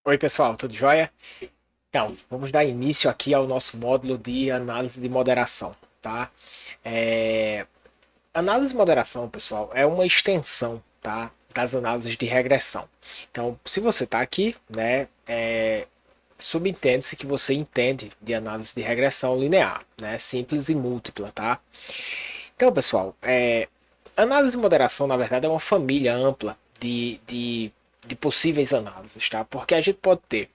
Oi, pessoal, tudo jóia? Então, vamos dar início aqui ao nosso módulo de análise de moderação, tá? É, Análise de moderação, pessoal, é uma extensão, tá, das análises de regressão. Então, se você está aqui, né, subentende-se que você entende de análise de regressão linear, né, simples e múltipla, tá? Então, pessoal, análise de moderação, na verdade, é uma família ampla de possíveis análises, tá? Porque a gente pode ter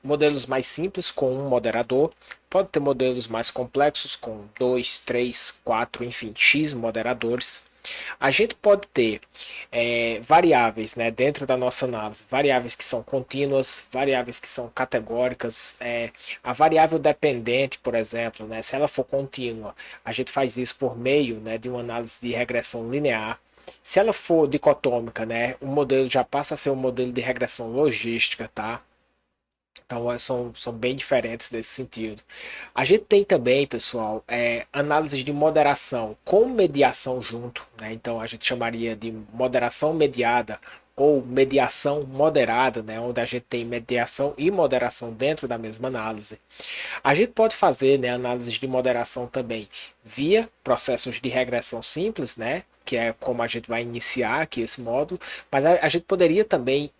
modelos mais simples com um moderador, pode ter modelos mais complexos com dois, três, quatro, enfim, X moderadores. A gente pode ter variáveis, né, dentro da nossa análise, variáveis que são contínuas, variáveis que são categóricas. A variável dependente, por exemplo, né, se ela for contínua, a gente faz isso por meio, né, de uma análise de regressão linear. Se ela for dicotômica, né, o modelo já passa a ser um modelo de regressão logística, tá? Então são bem diferentes nesse sentido. A gente tem também, pessoal, análises de moderação com mediação junto, né? Então a gente chamaria de moderação mediada ou mediação moderada, né? Onde a gente tem mediação e moderação dentro da mesma análise. A gente pode fazer, né, análises de moderação também via processos de regressão simples, né? Que é como a gente vai iniciar aqui esse módulo, mas a gente poderia também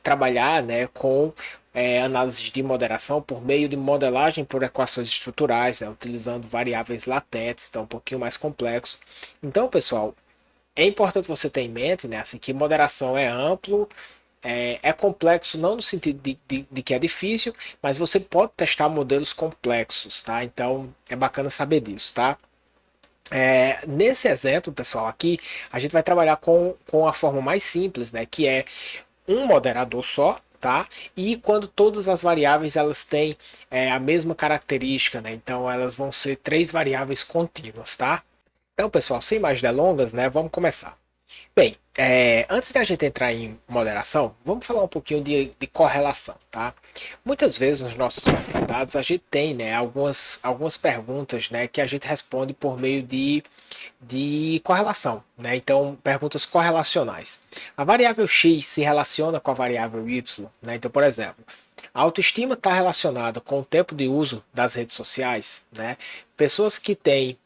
trabalhar, né, com análises de moderação por meio de modelagem por equações estruturais, né, utilizando variáveis latentes, então um pouquinho mais complexo. Então, pessoal, é importante você ter em mente, né, assim, que moderação é amplo, é complexo não no sentido de que é difícil, mas você pode testar modelos complexos, tá? Então é bacana saber disso, tá? Nesse exemplo, pessoal, aqui a gente vai trabalhar com a forma mais simples, né? Que é um moderador só, tá? E quando todas as variáveis elas têm a mesma característica, né? Então elas vão ser três variáveis contínuas, tá? Então, pessoal, sem mais delongas, né? Vamos começar. Bem, antes da gente entrar em moderação, vamos falar um pouquinho de correlação, tá? Muitas vezes nos nossos dados a gente tem, né, algumas perguntas, né, que a gente responde por meio de correlação, né? Então, perguntas correlacionais. A variável x se relaciona com a variável y, né? Então, por exemplo, a autoestima está relacionada com o tempo de uso das redes sociais, né? Pessoas que têm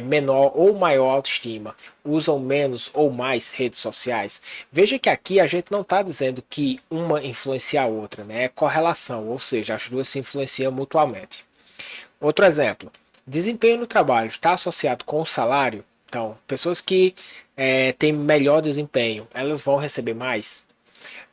menor ou maior autoestima usam menos ou mais redes sociais. Veja que aqui a gente não está dizendo que uma influencia a outra, né? É correlação, ou seja, as duas se influenciam mutuamente. Outro exemplo: desempenho no trabalho está associado com o salário. Então, pessoas que têm melhor desempenho, elas vão receber mais.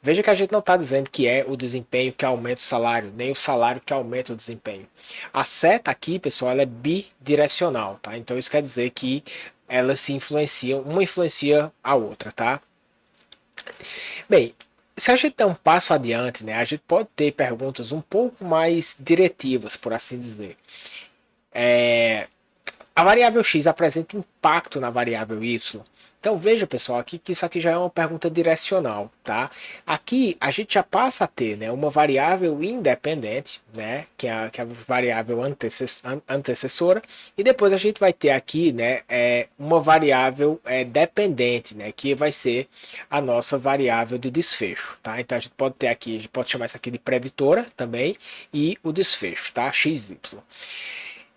Veja que a gente não está dizendo que é o desempenho que aumenta o salário, nem o salário que aumenta o desempenho. A seta aqui, pessoal, ela é bidirecional, tá? Então isso quer dizer que elas se influenciam, uma influencia a outra, tá? Bem, se a gente der um passo adiante, né, a gente pode ter perguntas um pouco mais diretivas, por assim dizer. A variável x apresenta impacto na variável y. Então veja, pessoal, aqui que isso aqui já é uma pergunta direcional, tá? Aqui a gente já passa a ter, né, uma variável independente, né, que é a variável antecessora, e depois a gente vai ter aqui, né, uma variável dependente, né, que vai ser a nossa variável de desfecho, tá? Então a gente pode ter aqui, a gente pode chamar isso aqui de preditora também, e o desfecho, tá? xy.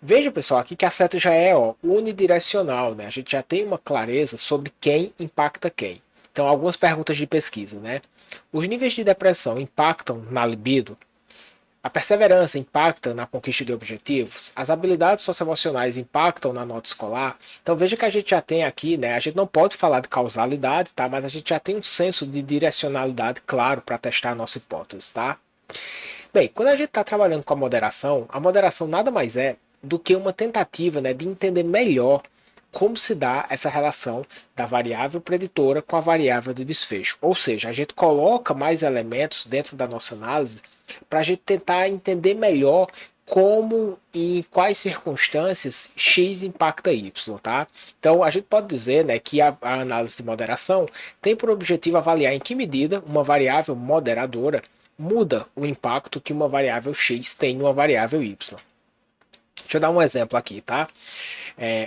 Veja, pessoal, aqui que a seta já é unidirecional, né? A gente já tem uma clareza sobre quem impacta quem. Então, algumas perguntas de pesquisa, né? Os níveis de depressão impactam na libido? A perseverança impacta na conquista de objetivos? As habilidades socioemocionais impactam na nota escolar? Então veja que a gente já tem aqui, né? A gente não pode falar de causalidade, tá? Mas a gente já tem um senso de direcionalidade claro para testar a nossa hipótese, tá? Bem, quando a gente está trabalhando com a moderação nada mais é do que uma tentativa, né, de entender melhor como se dá essa relação da variável preditora com a variável de desfecho. Ou seja, a gente coloca mais elementos dentro da nossa análise para a gente tentar entender melhor como e em quais circunstâncias x impacta y, tá? Então a gente pode dizer, né, que a análise de moderação tem por objetivo avaliar em que medida uma variável moderadora muda o impacto que uma variável x tem em uma variável y. Deixa eu dar um exemplo aqui, tá?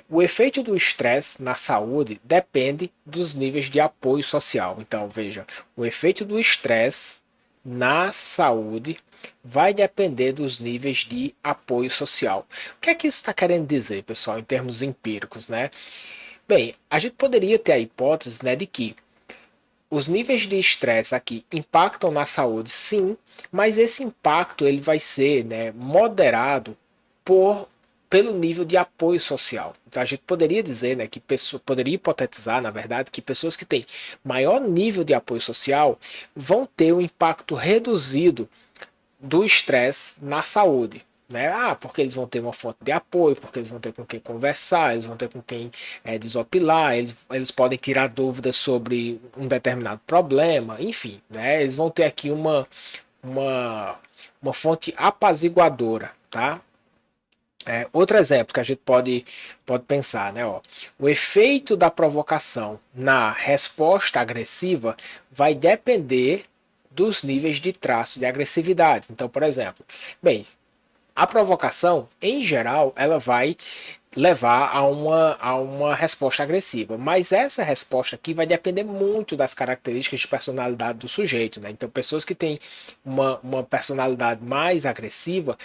O efeito do estresse na saúde depende dos níveis de apoio social. Então, veja, o efeito do estresse na saúde vai depender dos níveis de apoio social. O que é que isso está querendo dizer, pessoal, em termos empíricos, né? Bem, a gente poderia ter a hipótese, né, de que os níveis de estresse aqui impactam na saúde, sim, mas esse impacto ele vai ser, né, moderado por pelo nível de apoio social. Então a gente poderia dizer, né, que poderia hipotetizar, na verdade, que pessoas que têm maior nível de apoio social vão ter um impacto reduzido do estresse na saúde. Né? Porque eles vão ter uma fonte de apoio, porque eles vão ter com quem conversar, eles vão ter com quem desopilar, eles podem tirar dúvidas sobre um determinado problema, enfim, né? Eles vão ter aqui uma, uma fonte apaziguadora, tá? Outro exemplo que a gente pode pensar, né? Ó, o efeito da provocação na resposta agressiva vai depender dos níveis de traço de agressividade. Então, por exemplo, bem, a provocação, em geral, ela vai levar a uma resposta agressiva. Mas essa resposta aqui vai depender muito das características de personalidade do sujeito. Né? Então, pessoas que têm uma personalidade mais agressiva,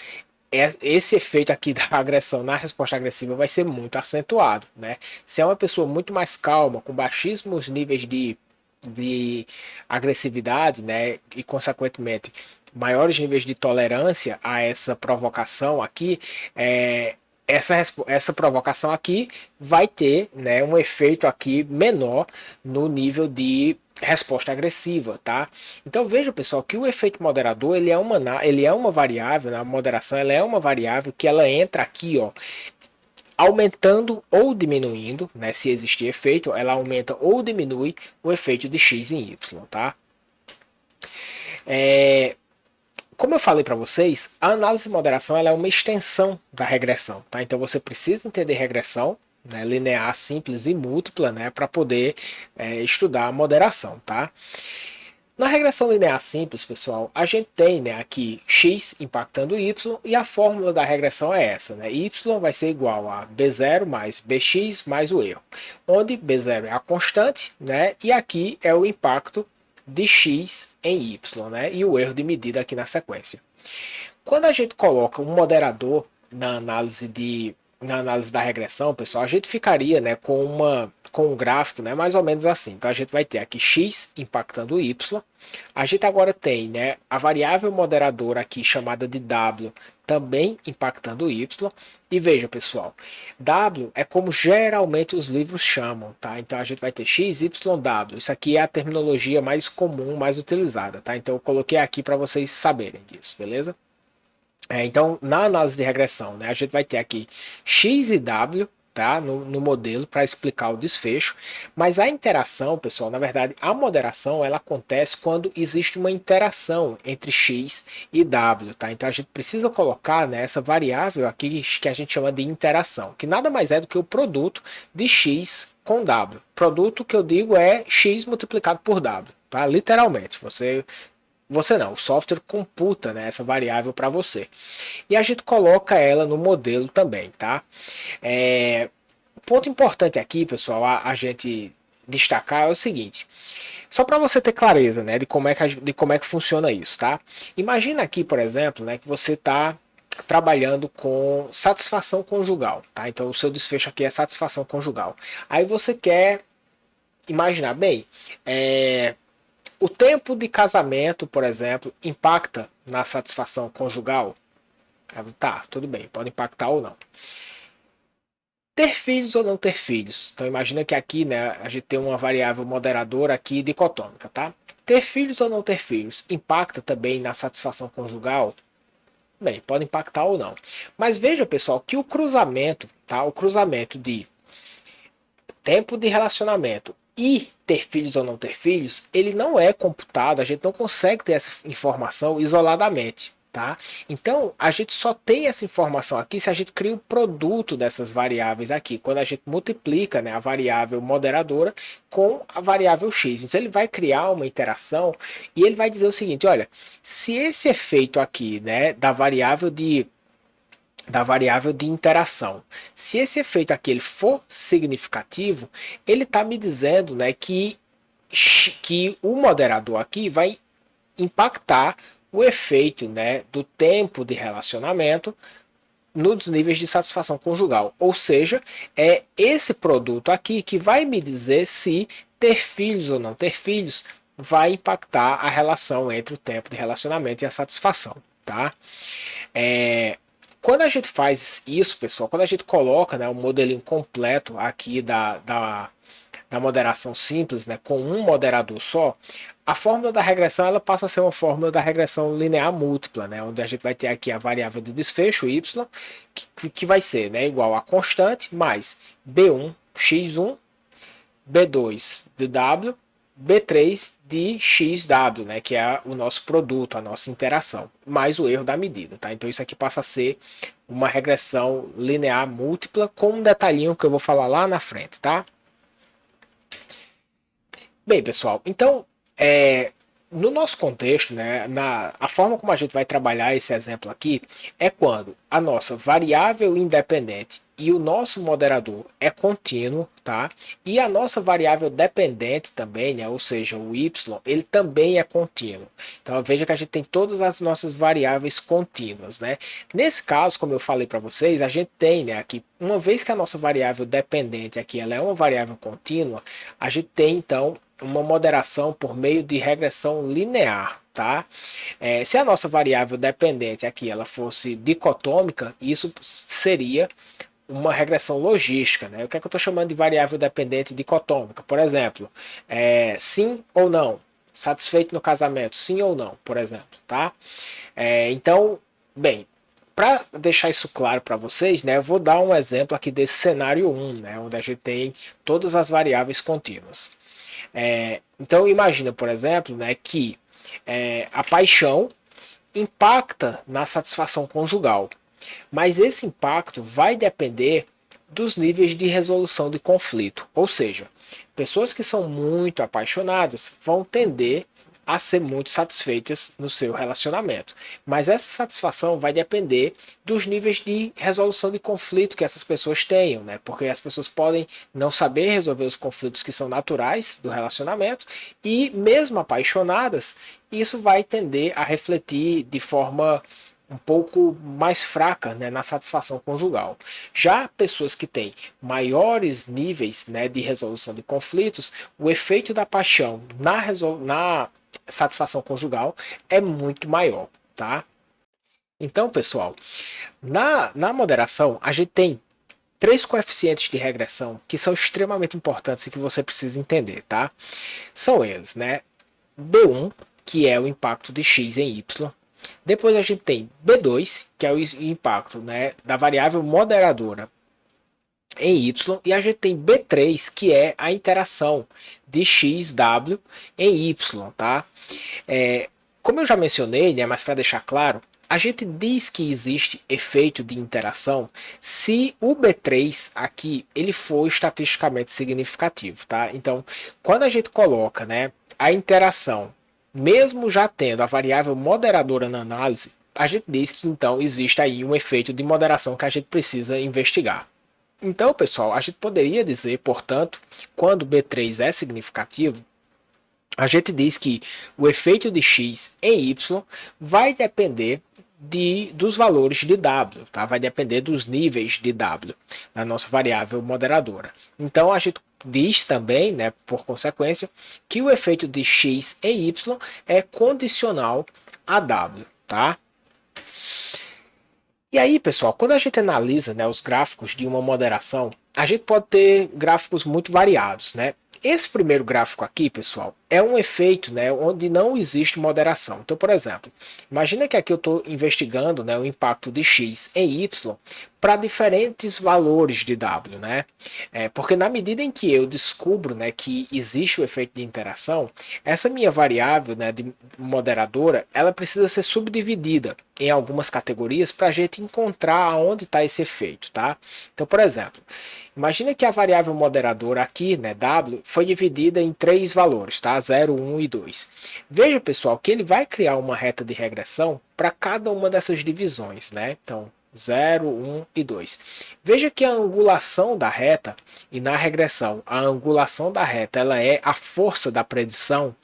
esse efeito aqui da agressão na resposta agressiva vai ser muito acentuado. Né? Se é uma pessoa muito mais calma, com baixíssimos níveis de agressividade, né, e consequentemente maiores níveis de tolerância a essa provocação aqui, essa provocação aqui vai ter, né, um efeito aqui menor no nível de resposta agressiva, tá? Então veja, pessoal, que o efeito moderador ele é uma variável, na moderação ela é uma variável que ela entra aqui, ó, aumentando ou diminuindo, né? Se existir efeito, ela aumenta ou diminui o efeito de x em y, tá? Como eu falei para vocês, a análise de moderação ela é uma extensão da regressão, tá? Então você precisa entender regressão, né, linear, simples e múltipla, né, para poder estudar a moderação, tá? Na regressão linear simples, pessoal, a gente tem, né, aqui x impactando y e a fórmula da regressão é essa, né? Y vai ser igual a b0 mais bx mais o erro, onde b0 é a constante, né? E aqui é o impacto de x em y, né? E o erro de medida aqui na sequência. Quando a gente coloca um moderador na análise da regressão, pessoal, a gente ficaria, né, com um gráfico, né, mais ou menos assim. Então a gente vai ter aqui x impactando y. A gente agora tem, né, a variável moderadora aqui chamada de w também impactando y. E veja, pessoal, w é como geralmente os livros chamam, tá? Então a gente vai ter x, y, w. Isso aqui é a terminologia mais comum, mais utilizada, tá? Então eu coloquei aqui para vocês saberem disso, beleza? Então, na análise de regressão, né, a gente vai ter aqui x e w, tá, no modelo para explicar o desfecho, mas a interação, pessoal, na verdade, a moderação ela acontece quando existe uma interação entre x e w, tá? Então a gente precisa colocar, né, essa variável aqui que a gente chama de interação, que nada mais é do que o produto de x com w. Produto que eu digo é x multiplicado por w, tá? Literalmente, você não, o software computa, né, essa variável para você. E a gente coloca ela no modelo também, tá? Ponto importante aqui, pessoal, a gente destacar é o seguinte. Só para você ter clareza, né, de como é que funciona isso, tá? Imagina aqui, por exemplo, né, que você está trabalhando com satisfação conjugal, tá? Então o seu desfecho aqui é satisfação conjugal. Aí você quer imaginar, bem, o tempo de casamento, por exemplo, impacta na satisfação conjugal? Tá, tudo bem, pode impactar ou não. Ter filhos ou não ter filhos? Então imagina que aqui, né, a gente tem uma variável moderadora aqui dicotômica, tá? Ter filhos ou não ter filhos impacta também na satisfação conjugal? Bem, pode impactar ou não. Mas veja, pessoal, que o cruzamento, tá? O cruzamento de tempo de relacionamento e ter filhos ou não ter filhos, ele não é computado, a gente não consegue ter essa informação isoladamente, tá? Então, a gente só tem essa informação aqui se a gente cria o produto dessas variáveis aqui, quando a gente multiplica, né, a variável moderadora com a variável x. Então, ele vai criar uma interação e ele vai dizer o seguinte, olha, se esse efeito aqui, né, da variável de interação. Se esse efeito aqui ele for significativo, ele está me dizendo, né, que o moderador aqui vai impactar o efeito, né, do tempo de relacionamento nos níveis de satisfação conjugal. Ou seja, é esse produto aqui que vai me dizer se ter filhos ou não ter filhos vai impactar a relação entre o tempo de relacionamento e a satisfação, tá? Quando a gente faz isso, pessoal, quando a gente coloca, né, o modelinho completo aqui da moderação simples, né, com um moderador só, a fórmula da regressão ela passa a ser uma fórmula da regressão linear múltipla, né, onde a gente vai ter aqui a variável do desfecho, y, que vai ser, né, igual a constante mais b1 x1, b2 de w, B3 de XW, né, que é o nosso produto, a nossa interação, mais o erro da medida. Tá? Então isso aqui passa a ser uma regressão linear múltipla com um detalhinho que eu vou falar lá na frente. Tá? Bem, pessoal, então no nosso contexto, né, a forma como a gente vai trabalhar esse exemplo aqui é quando a nossa variável independente e o nosso moderador é contínuo, tá? E a nossa variável dependente também, né, ou seja, o y, ele também é contínuo. Então veja que a gente tem todas as nossas variáveis contínuas, né? Nesse caso, como eu falei para vocês, a gente tem, né, aqui, uma vez que a nossa variável dependente aqui ela é uma variável contínua, a gente tem então uma moderação por meio de regressão linear, tá? Se a nossa variável dependente aqui ela fosse dicotômica, isso seria uma regressão logística, né? O que é que eu estou chamando de variável dependente dicotômica? Por exemplo, sim ou não, satisfeito no casamento, sim ou não, por exemplo, tá? Então, bem, para deixar isso claro para vocês, né, eu vou dar um exemplo aqui desse cenário 1, né, onde a gente tem todas as variáveis contínuas. Então imagina, por exemplo, né, que a paixão impacta na satisfação conjugal, mas esse impacto vai depender dos níveis de resolução de conflito, ou seja, pessoas que são muito apaixonadas vão tender a ser muito satisfeitas no seu relacionamento. Mas essa satisfação vai depender dos níveis de resolução de conflito que essas pessoas tenham, né? Porque as pessoas podem não saber resolver os conflitos que são naturais do relacionamento e, mesmo apaixonadas, isso vai tender a refletir de forma um pouco mais fraca, né, na satisfação conjugal. Já pessoas que têm maiores níveis, né, de resolução de conflitos, o efeito da paixão na satisfação conjugal é muito maior, tá? Então, pessoal, na moderação, a gente tem três coeficientes de regressão que são extremamente importantes e que você precisa entender, tá? São eles, né? B1, que é o impacto de x em y. Depois a gente tem B2, que é o impacto, né, da variável moderadora em y, e a gente tem B3, que é a interação de xw em y, tá? Como eu já mencionei, né, mas para deixar claro, a gente diz que existe efeito de interação se o B3 aqui ele for estatisticamente significativo, tá? Então, quando a gente coloca, né, a interação, mesmo já tendo a variável moderadora na análise, a gente diz que então existe aí um efeito de moderação que a gente precisa investigar. Então, pessoal, a gente poderia dizer, portanto, quando B3 é significativo, a gente diz que o efeito de x em y vai depender dos valores de w, tá? Vai depender dos níveis de w na nossa variável moderadora. Então a gente diz também, né, por consequência, que o efeito de x em y é condicional a w, tá? E aí, pessoal, quando a gente analisa, né, os gráficos de uma moderação, a gente pode ter gráficos muito variados, né? Esse primeiro gráfico aqui, pessoal, é um efeito, né, onde não existe moderação. Então, por exemplo, imagina que aqui eu estou investigando, né, o impacto de x em y para diferentes valores de w, né? Porque na medida em que eu descubro, né, que existe o efeito de interação, essa minha variável, né, de moderadora, ela precisa ser subdividida em algumas categorias para a gente encontrar onde está esse efeito, tá? Então, por exemplo, imagina que a variável moderadora aqui, né, w, foi dividida em três valores, tá? 0, 1 e 2. Veja, pessoal, que ele vai criar uma reta de regressão para cada uma dessas divisões, né? Então, 0, 1 e 2. Veja que a angulação da reta, e na regressão, a angulação da reta ela é a força da predição.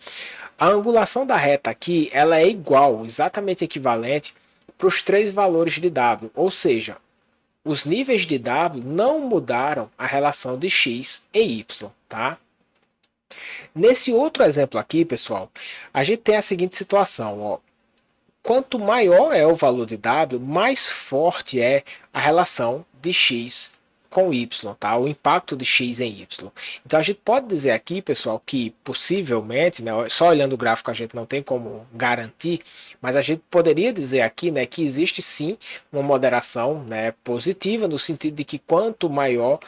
A angulação da reta aqui, ela é igual, exatamente equivalente para os três valores de W, ou seja, os níveis de W não mudaram a relação de x e y, tá? Nesse outro exemplo aqui, pessoal, a gente tem a seguinte situação, ó. Quanto maior é o valor de W, mais forte é a relação de x com y, tá? O impacto de x em y. Então a gente pode dizer aqui, pessoal, que possivelmente, né, só olhando o gráfico a gente não tem como garantir, mas a gente poderia dizer aqui, né, que existe sim uma moderação, né, positiva, no sentido de que quanto maior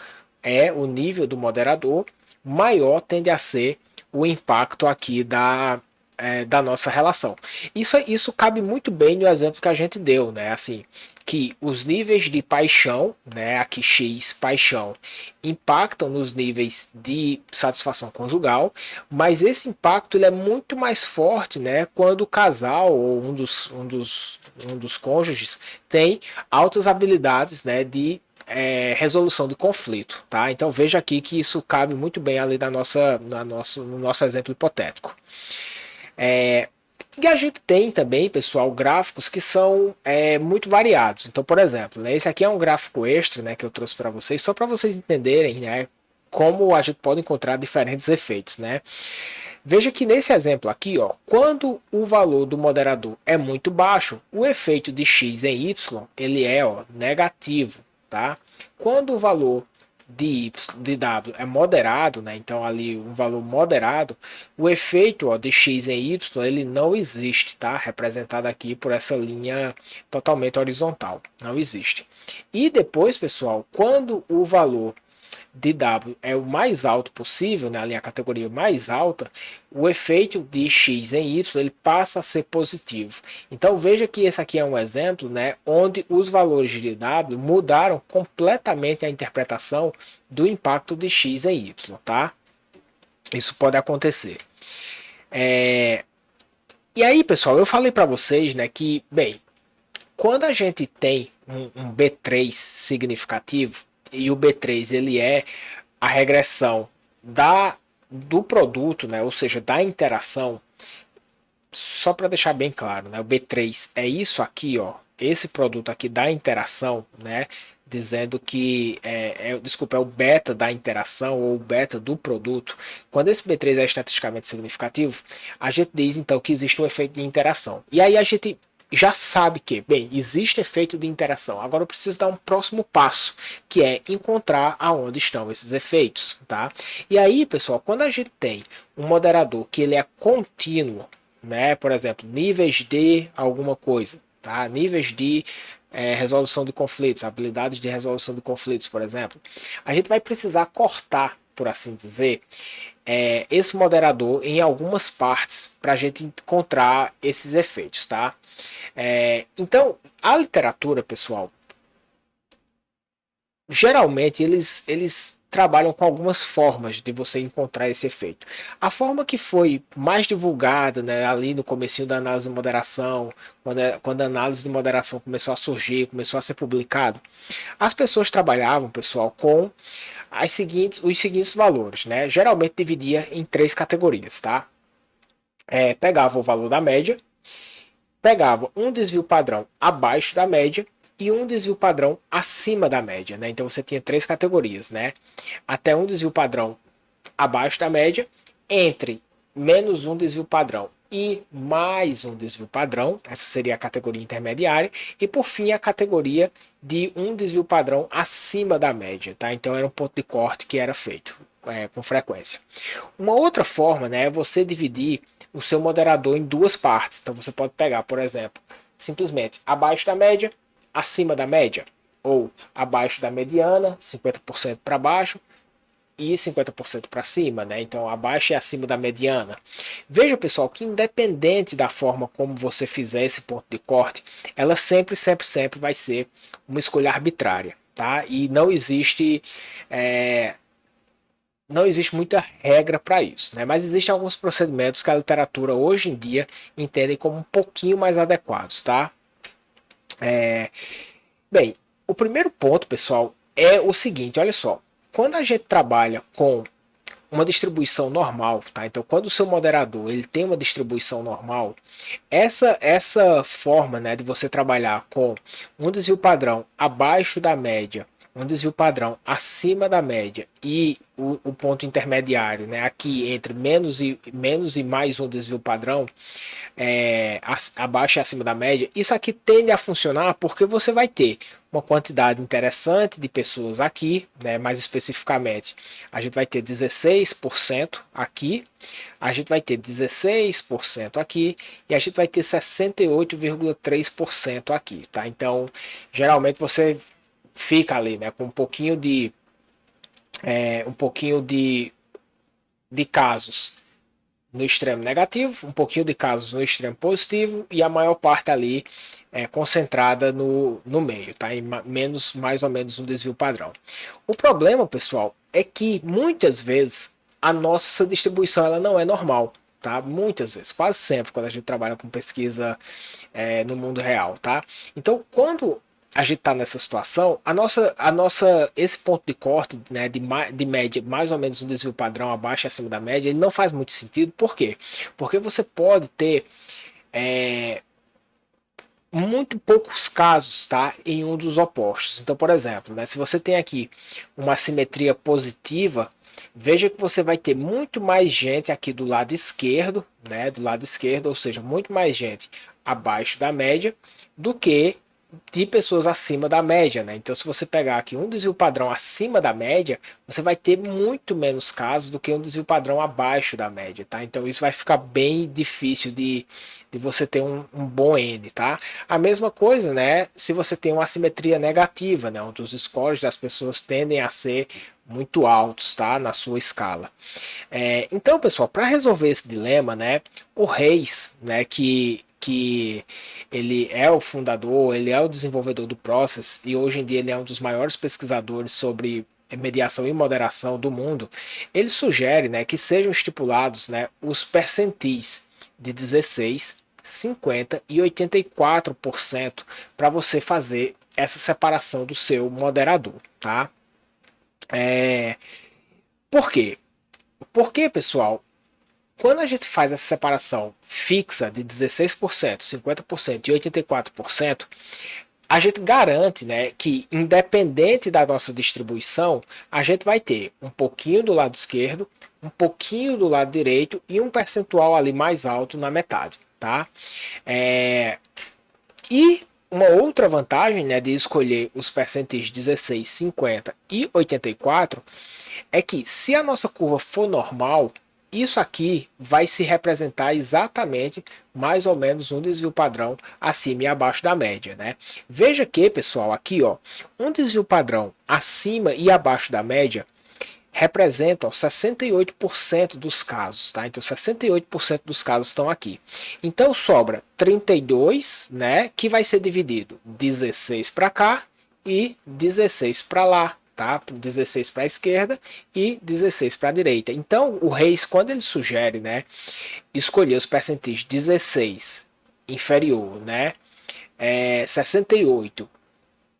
é o nível do moderador, maior tende a ser o impacto aqui da nossa relação. Isso cabe muito bem no exemplo que a gente deu, né? Assim, que os níveis de paixão, né? Aqui X, paixão, impactam nos níveis de satisfação conjugal, mas esse impacto ele é muito mais forte, né? Quando o casal ou um dos cônjuges tem altas habilidades, né? De resolução de conflito, tá? Então veja aqui que isso cabe muito bem ali no nosso exemplo hipotético. E a gente tem também, pessoal, gráficos que são muito variados. Então, por exemplo, né, esse aqui é um gráfico extra, né, que eu trouxe para vocês, só para vocês entenderem, né, como a gente pode encontrar diferentes efeitos, né? Veja que nesse exemplo aqui, ó, quando o valor do moderador é muito baixo, o efeito de x em y ele é negativo, tá? Quando o valor de W é moderado, né? Então ali um valor moderado, o efeito de x em y ele não existe, tá? Representado aqui por essa linha totalmente horizontal, não existe. E depois, pessoal, quando o valor de W é o mais alto possível, né, ali a categoria mais alta, o efeito de x em y ele passa a ser positivo. Então veja que esse aqui é um exemplo, né, onde os valores de W mudaram completamente a interpretação do impacto de x em y, tá? Isso pode acontecer. E aí, pessoal, eu falei para vocês, né, que, bem, quando a gente tem um B3 significativo, e o B3 ele é a regressão do produto, né, ou seja, da interação, só para deixar bem claro, né, o B3 é isso aqui, ó, esse produto aqui da interação, né, dizendo que desculpa, é o beta da interação ou o beta do produto. Quando esse B3 é estatisticamente significativo, a gente diz então que existe um efeito de interação. E aí a gente já sabe que, bem, existe efeito de interação. Agora eu preciso dar um próximo passo, que é encontrar aonde estão esses efeitos, tá? E aí, pessoal, quando a gente tem um moderador que ele é contínuo, né? Por exemplo, níveis de alguma coisa, tá? Níveis de resolução de conflitos, habilidades de resolução de conflitos, por exemplo, a gente vai precisar cortar, por assim dizer, esse moderador em algumas partes para a gente encontrar esses efeitos, tá? Então, a literatura, pessoal, geralmente eles trabalham com algumas formas de você encontrar esse efeito. A forma que foi mais divulgada, né, ali no comecinho da análise de moderação, quando a análise de moderação começou a surgir, começou a ser publicado, as pessoas trabalhavam, pessoal, com os seguintes valores, né? Geralmente dividia em três categorias, tá? Pegava o valor da média, pegava um desvio padrão abaixo da média e um desvio padrão acima da média, né? Então você tinha três categorias, né? Até um desvio padrão abaixo da média, entre menos um desvio padrão e mais um desvio padrão, essa seria a categoria intermediária, e por fim a categoria de um desvio padrão acima da média, tá? Então era um ponto de corte que era feito com frequência. Uma outra forma, né, é você dividir o seu moderador em duas partes. Então você pode pegar, por exemplo, simplesmente abaixo da média, acima da média, ou abaixo da mediana, 50% para baixo, e 50% para cima, né? Então abaixo e acima da mediana. Veja, pessoal, que independente da forma como você fizer esse ponto de corte, ela sempre vai ser uma escolha arbitrária, tá? E não existe muita regra para isso, né? Mas existem alguns procedimentos que a literatura hoje em dia entende como um pouquinho mais adequados, tá? Bem, o primeiro ponto, pessoal, é o seguinte, olha só. Quando a gente trabalha com uma distribuição normal, tá? Então, quando o seu moderador ele tem uma distribuição normal, essa forma, né, de você trabalhar com um desvio padrão abaixo da média, um desvio padrão acima da média e o ponto intermediário, né, aqui entre menos e mais um desvio padrão, abaixo e acima da média, isso aqui tende a funcionar porque você vai ter uma quantidade interessante de pessoas aqui, né, mais especificamente, a gente vai ter 16% aqui, a gente vai ter 16% aqui e a gente vai ter 68,3% aqui, tá? Então, geralmente você fica ali, né, com um pouquinho de casos no extremo negativo, um pouquinho de casos no extremo positivo e a maior parte ali concentrada no meio, tá? Em mais ou menos um desvio padrão. O problema, pessoal, é que muitas vezes a nossa distribuição ela não é normal, tá? Muitas vezes, quase sempre quando a gente trabalha com pesquisa no mundo real, tá? Então, quando a gente está nessa situação, esse ponto de corte, né, de média, mais ou menos um desvio padrão abaixo e acima da média, ele não faz muito sentido. Por quê? Porque você pode ter muito poucos casos, tá, em um dos opostos. Então, por exemplo, né, se você tem aqui uma simetria positiva, veja que você vai ter muito mais gente aqui do lado esquerdo, né, do lado esquerdo, ou seja, muito mais gente abaixo da média do que de pessoas acima da média, né? Então, se você pegar aqui um desvio padrão acima da média, você vai ter muito menos casos do que um desvio padrão abaixo da média, tá? Então, isso vai ficar bem difícil de você ter um bom N, tá? A mesma coisa, né? Se você tem uma assimetria negativa, né? Onde os scores das pessoas tendem a ser muito altos, tá? Na sua escala. Então, pessoal, para resolver esse dilema, né? O Reis, né? Que ele é o fundador, ele é o desenvolvedor do Process e hoje em dia ele é um dos maiores pesquisadores sobre mediação e moderação do mundo. Ele sugere, né, que sejam estipulados, né, os percentis de 16, 50 e 84% para você fazer essa separação do seu moderador, tá? Por quê? Porque, pessoal, quando a gente faz essa separação fixa de 16%, 50% e 84%, a gente garante, né, que independente da nossa distribuição, a gente vai ter um pouquinho do lado esquerdo, um pouquinho do lado direito e um percentual ali mais alto na metade, tá? E uma outra vantagem, né, de escolher os percentis 16, 50 e 84 é que se a nossa curva for normal, isso aqui vai se representar exatamente mais ou menos um desvio padrão acima e abaixo da média, né? Veja que, pessoal, aqui, ó, um desvio padrão acima e abaixo da média representam 68% dos casos, tá? Então 68% dos casos estão aqui. Então sobra 32, né, que vai ser dividido 16 para cá e 16 para lá, tá? 16 para a esquerda e 16 para a direita. Então o Reis, quando ele sugere, né, escolher os percentis 16 inferior, né, 68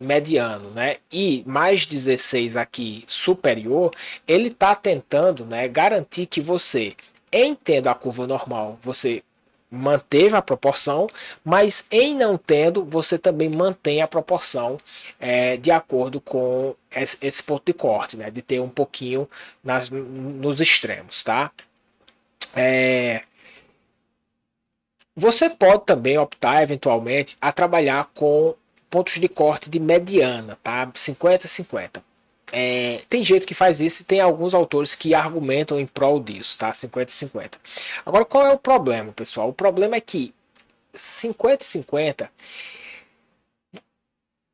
mediano, né, e mais 16 aqui superior, ele está tentando, né, garantir que você, em tendo a curva normal, você manteve a proporção, mas em não tendo, você também mantém a proporção de acordo com esse ponto de corte, né, de ter um pouquinho nos extremos, tá? Você pode também optar eventualmente a trabalhar com pontos de corte de mediana, tá? 50-50. Tem gente que faz isso e tem alguns autores que argumentam em prol disso, tá? 50-50. Agora, qual é o problema, pessoal? O problema é que 50-50,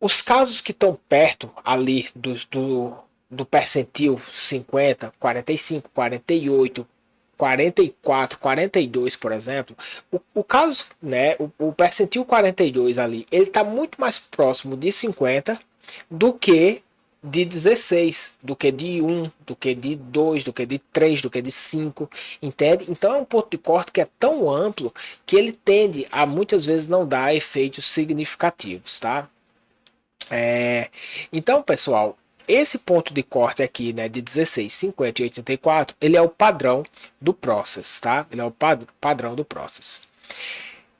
os casos que estão perto ali do percentil 50, 45, 48, 44, 42, por exemplo, o caso, né, o percentil 42 ali, ele está muito mais próximo de 50 do que de 16, do que de 1, do que de 2, do que de 3, do que de 5, entende? Então é um ponto de corte que é tão amplo que ele tende a muitas vezes não dar efeitos significativos, tá? Então, pessoal, esse ponto de corte aqui, né, de 16, 50 e 84, ele é o padrão do process, tá? Ele é o padrão do process.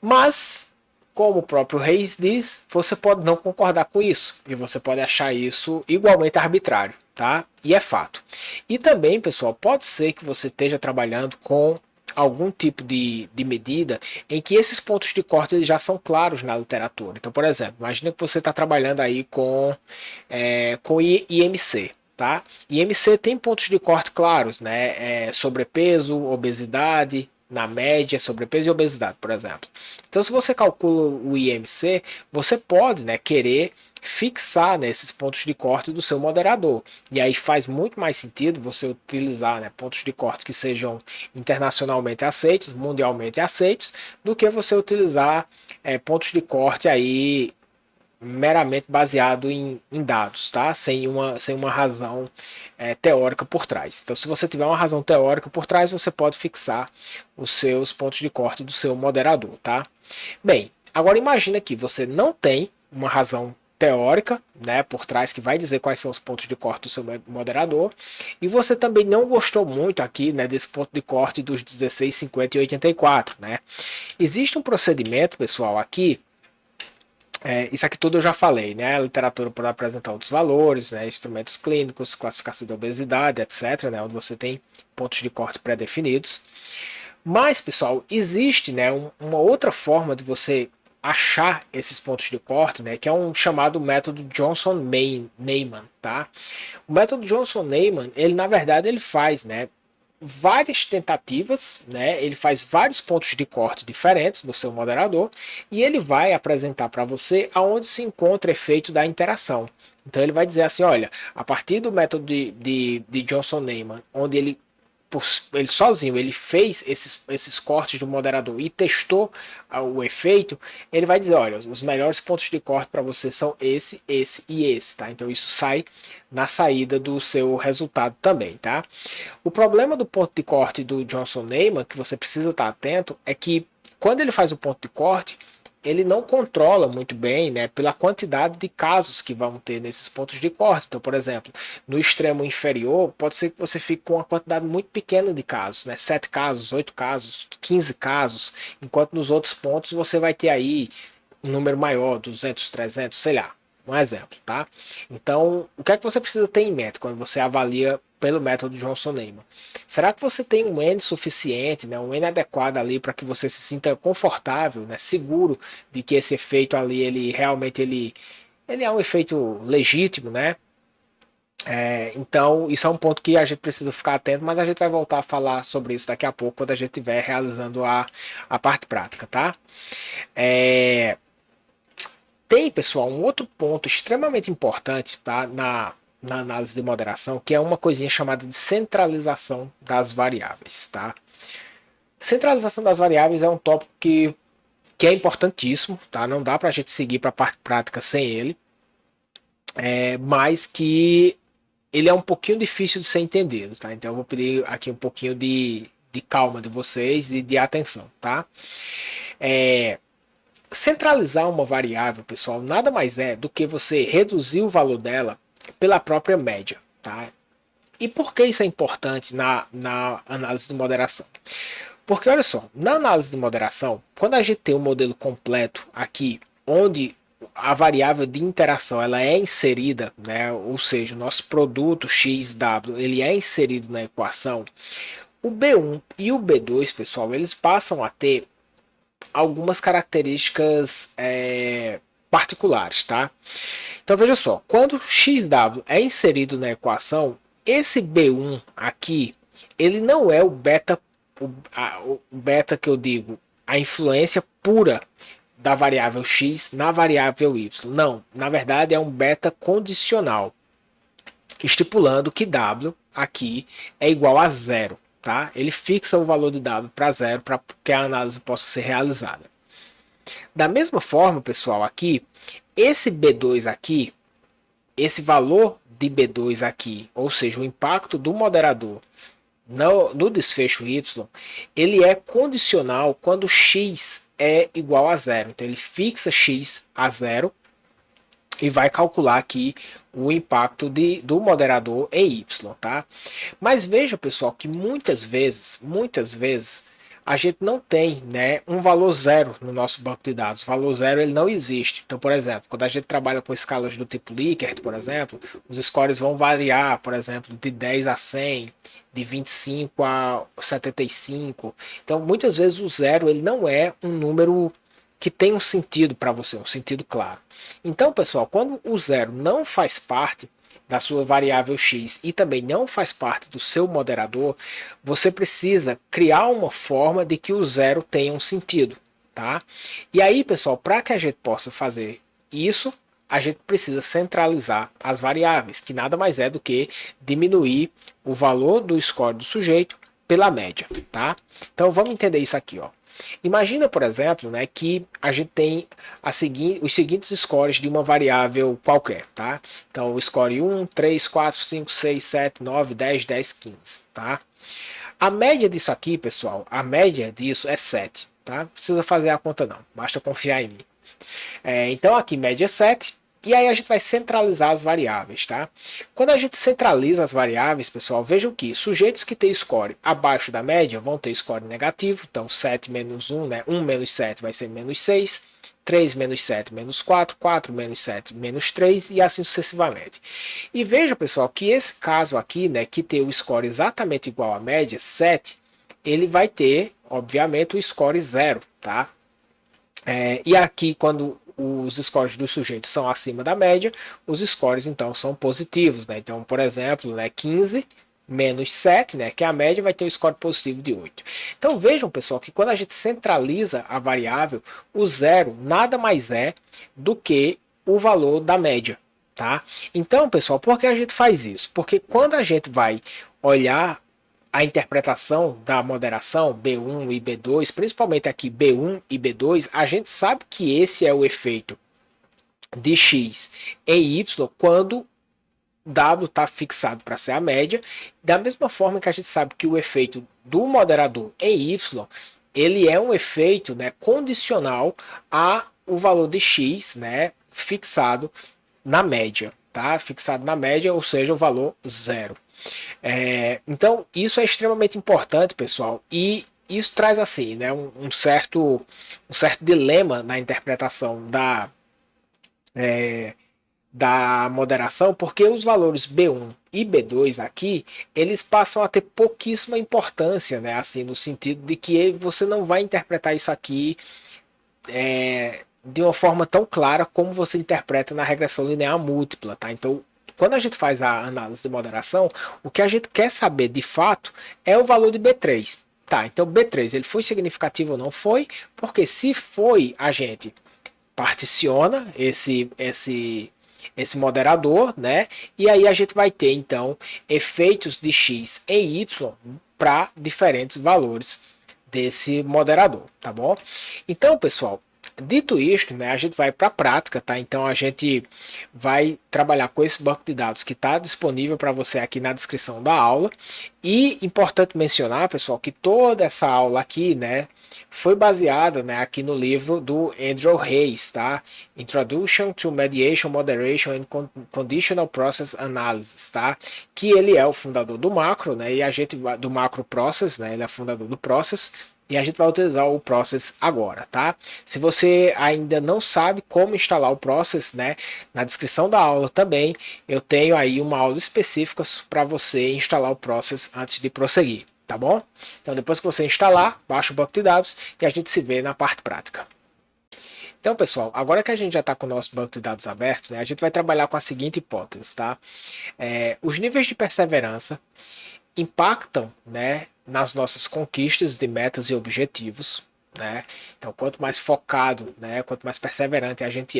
Mas, como o próprio Reis diz, você pode não concordar com isso e você pode achar isso igualmente arbitrário, tá? E é fato. E também, pessoal, pode ser que você esteja trabalhando com algum tipo de medida em que esses pontos de corte eles já são claros na literatura. Então, por exemplo, imagina que você está trabalhando aí com IMC. Tá? IMC tem pontos de corte claros, né? Sobrepeso, obesidade, na média, sobrepeso e obesidade, por exemplo. Então, se você calcula o IMC, você pode, né, querer fixar, né, esses pontos de corte do seu moderador. E aí faz muito mais sentido você utilizar, né, pontos de corte que sejam internacionalmente aceitos, mundialmente aceitos, do que você utilizar pontos de corte aí meramente baseado em dados, tá? Sem uma razão teórica por trás. Então, se você tiver uma razão teórica por trás, você pode fixar os seus pontos de corte do seu moderador, tá? Bem, agora imagina que você não tem uma razão teórica, né, por trás que vai dizer quais são os pontos de corte do seu moderador, e você também não gostou muito aqui, né, desse ponto de corte dos 16, 50 e 84, né? Existe um procedimento, pessoal, aqui. Isso aqui tudo eu já falei, né? A literatura pode apresentar outros valores, né? Instrumentos clínicos, classificação de obesidade, etc., né? Onde você tem pontos de corte pré-definidos. Mas, pessoal, existe, né, uma outra forma de você achar esses pontos de corte, né, que é um chamado método Johnson-Neyman, tá? O método Johnson-Neyman, ele na verdade ele faz, né, várias tentativas, né? Ele faz vários pontos de corte diferentes no seu moderador e ele vai apresentar para você aonde se encontra efeito da interação. Então ele vai dizer assim, olha, a partir do método de Johnson-Neyman, onde ele sozinho ele fez esses cortes do moderador e testou o efeito, ele vai dizer, olha, os melhores pontos de corte para você são esse e esse, tá? Então isso sai na saída do seu resultado também, tá? O problema do ponto de corte do Johnson-Neyman, que você precisa estar atento, é que quando ele faz o ponto de corte, ele não controla muito bem, né, pela quantidade de casos que vão ter nesses pontos de corte. Então, por exemplo, no extremo inferior, pode ser que você fique com uma quantidade muito pequena de casos, né, 7 casos, 8 casos, 15 casos, enquanto nos outros pontos você vai ter aí um número maior, 200, 300, sei lá, um exemplo, tá? Então, o que é que você precisa ter em mente quando você avalia pelo método Johnson-Neyman? Será que você tem um N suficiente, né, um N adequado ali para que você se sinta confortável, né, seguro de que esse efeito ali, ele realmente ele é um efeito legítimo, né? Então, isso é um ponto que a gente precisa ficar atento, mas a gente vai voltar a falar sobre isso daqui a pouco, quando a gente estiver realizando a parte prática, tá? Tem, pessoal, um outro ponto extremamente importante, tá, na análise de moderação, que é uma coisinha chamada de centralização das variáveis, tá? Centralização das variáveis é um tópico que é importantíssimo, tá? Não dá para a gente seguir para a parte prática sem ele, mas que ele é um pouquinho difícil de ser entendido, tá? Então eu vou pedir aqui um pouquinho de calma de vocês e de atenção, tá? Centralizar uma variável, pessoal, nada mais é do que você reduzir o valor dela pela própria média, tá? E por que isso é importante na análise de moderação? Porque, olha só, na análise de moderação, quando a gente tem um modelo completo aqui, onde a variável de interação ela é inserida, né, ou seja, o nosso produto XW ele é inserido na equação, o B1 e o B2, pessoal, eles passam a ter algumas características particulares, tá? Então veja só, quando XW é inserido na equação, esse B1 aqui, ele não é o beta, o beta que eu digo, a influência pura da variável x na variável y. Não, na verdade é um beta condicional, estipulando que W aqui é igual a zero. Tá? Ele fixa o valor de W para zero para que a análise possa ser realizada. Da mesma forma, pessoal, aqui, esse B2 aqui, esse valor de B2 aqui, ou seja, o impacto do moderador no desfecho Y, ele é condicional quando x é igual a zero. Então ele fixa x a zero e vai calcular aqui o impacto do moderador em Y, tá? Mas veja, pessoal, que muitas vezes, a gente não tem, né, um valor zero no nosso banco de dados. O valor zero ele não existe. Então, por exemplo, quando a gente trabalha com escalas do tipo Likert, por exemplo, os scores vão variar, por exemplo, de 10 a 100, de 25 a 75. Então, muitas vezes o zero ele não é um número que tem um sentido para você, um sentido claro. Então, pessoal, quando o zero não faz parte da sua variável x e também não faz parte do seu moderador, você precisa criar uma forma de que o zero tenha um sentido, tá? E aí, pessoal, para que a gente possa fazer isso, a gente precisa centralizar as variáveis, que nada mais é do que diminuir o valor do score do sujeito pela média, tá? Então vamos entender isso aqui, ó. Imagina, por exemplo, né, que a gente tem os seguintes scores de uma variável qualquer, tá? Então, o score 1, 3, 4, 5, 6, 7, 9, 10, 10, 15, tá? A média disso aqui, pessoal, a média disso é 7, tá? Não precisa fazer a conta não, basta confiar em mim. Então, aqui média é 7. E aí a gente vai centralizar as variáveis, tá? Quando a gente centraliza as variáveis, pessoal, vejam que sujeitos que têm score abaixo da média vão ter score negativo. Então, 7 menos 1, né? 1 menos 7 vai ser menos 6. 3 menos 7 menos 4. 4 menos 7 menos 3 e assim sucessivamente. E veja, pessoal, que esse caso aqui, né, que tem o score exatamente igual à média, 7, ele vai ter, obviamente, o score 0, tá? E aqui, quando os scores dos sujeitos são acima da média, os scores então são positivos, né? Então, por exemplo, né, 15 menos 7, né, que é a média, vai ter um score positivo de 8. Então vejam, pessoal, que quando a gente centraliza a variável, o zero nada mais é do que o valor da média, tá? Então, pessoal, por que a gente faz isso? Porque quando a gente vai olhar a interpretação da moderação B1 e B2, principalmente aqui B1 e B2, a gente sabe que esse é o efeito de X em Y quando W está fixado para ser a média, da mesma forma que a gente sabe que o efeito do moderador em Y, ele é um efeito, né, condicional a o valor de X, né, fixado na média, tá? Fixado na média, ou seja, o valor zero. Então, isso é extremamente importante, pessoal, e isso traz assim, né, um certo dilema na interpretação da moderação, porque os valores B1 e B2 aqui, eles passam a ter pouquíssima importância, né, assim, no sentido de que você não vai interpretar isso aqui de uma forma tão clara como você interpreta na regressão linear múltipla, tá? Então, quando a gente faz a análise de moderação, o que a gente quer saber de fato é o valor de B3. Tá, então B3 ele foi significativo ou não foi? Porque se foi, a gente particiona esse moderador, né? E aí a gente vai ter então efeitos de x e y para diferentes valores desse moderador, tá bom? Então, pessoal, dito isto, né, a gente vai para a prática, tá? Então a gente vai trabalhar com esse banco de dados que está disponível para você aqui na descrição da aula. E importante mencionar, pessoal, que toda essa aula aqui, né, foi baseada, né, aqui no livro do Andrew Hayes, tá? Introduction to Mediation, Moderation and Conditional Process Analysis, tá? Que ele é o fundador do macro, né? E a gente vai do macro process, né? Ele é fundador do process. E a gente vai utilizar o Process agora, tá? Se você ainda não sabe como instalar o Process, né? Na descrição da aula também eu tenho aí uma aula específica para você instalar o Process antes de prosseguir, tá bom? Então depois que você instalar, baixa o banco de dados e a gente se vê na parte prática. Então, pessoal, agora que a gente já está com o nosso banco de dados aberto, né? A gente vai trabalhar com a seguinte hipótese, tá? Os níveis de perseverança impactam, né, nas nossas conquistas de metas e objetivos, né? Então, quanto mais focado, né, quanto mais perseverante a gente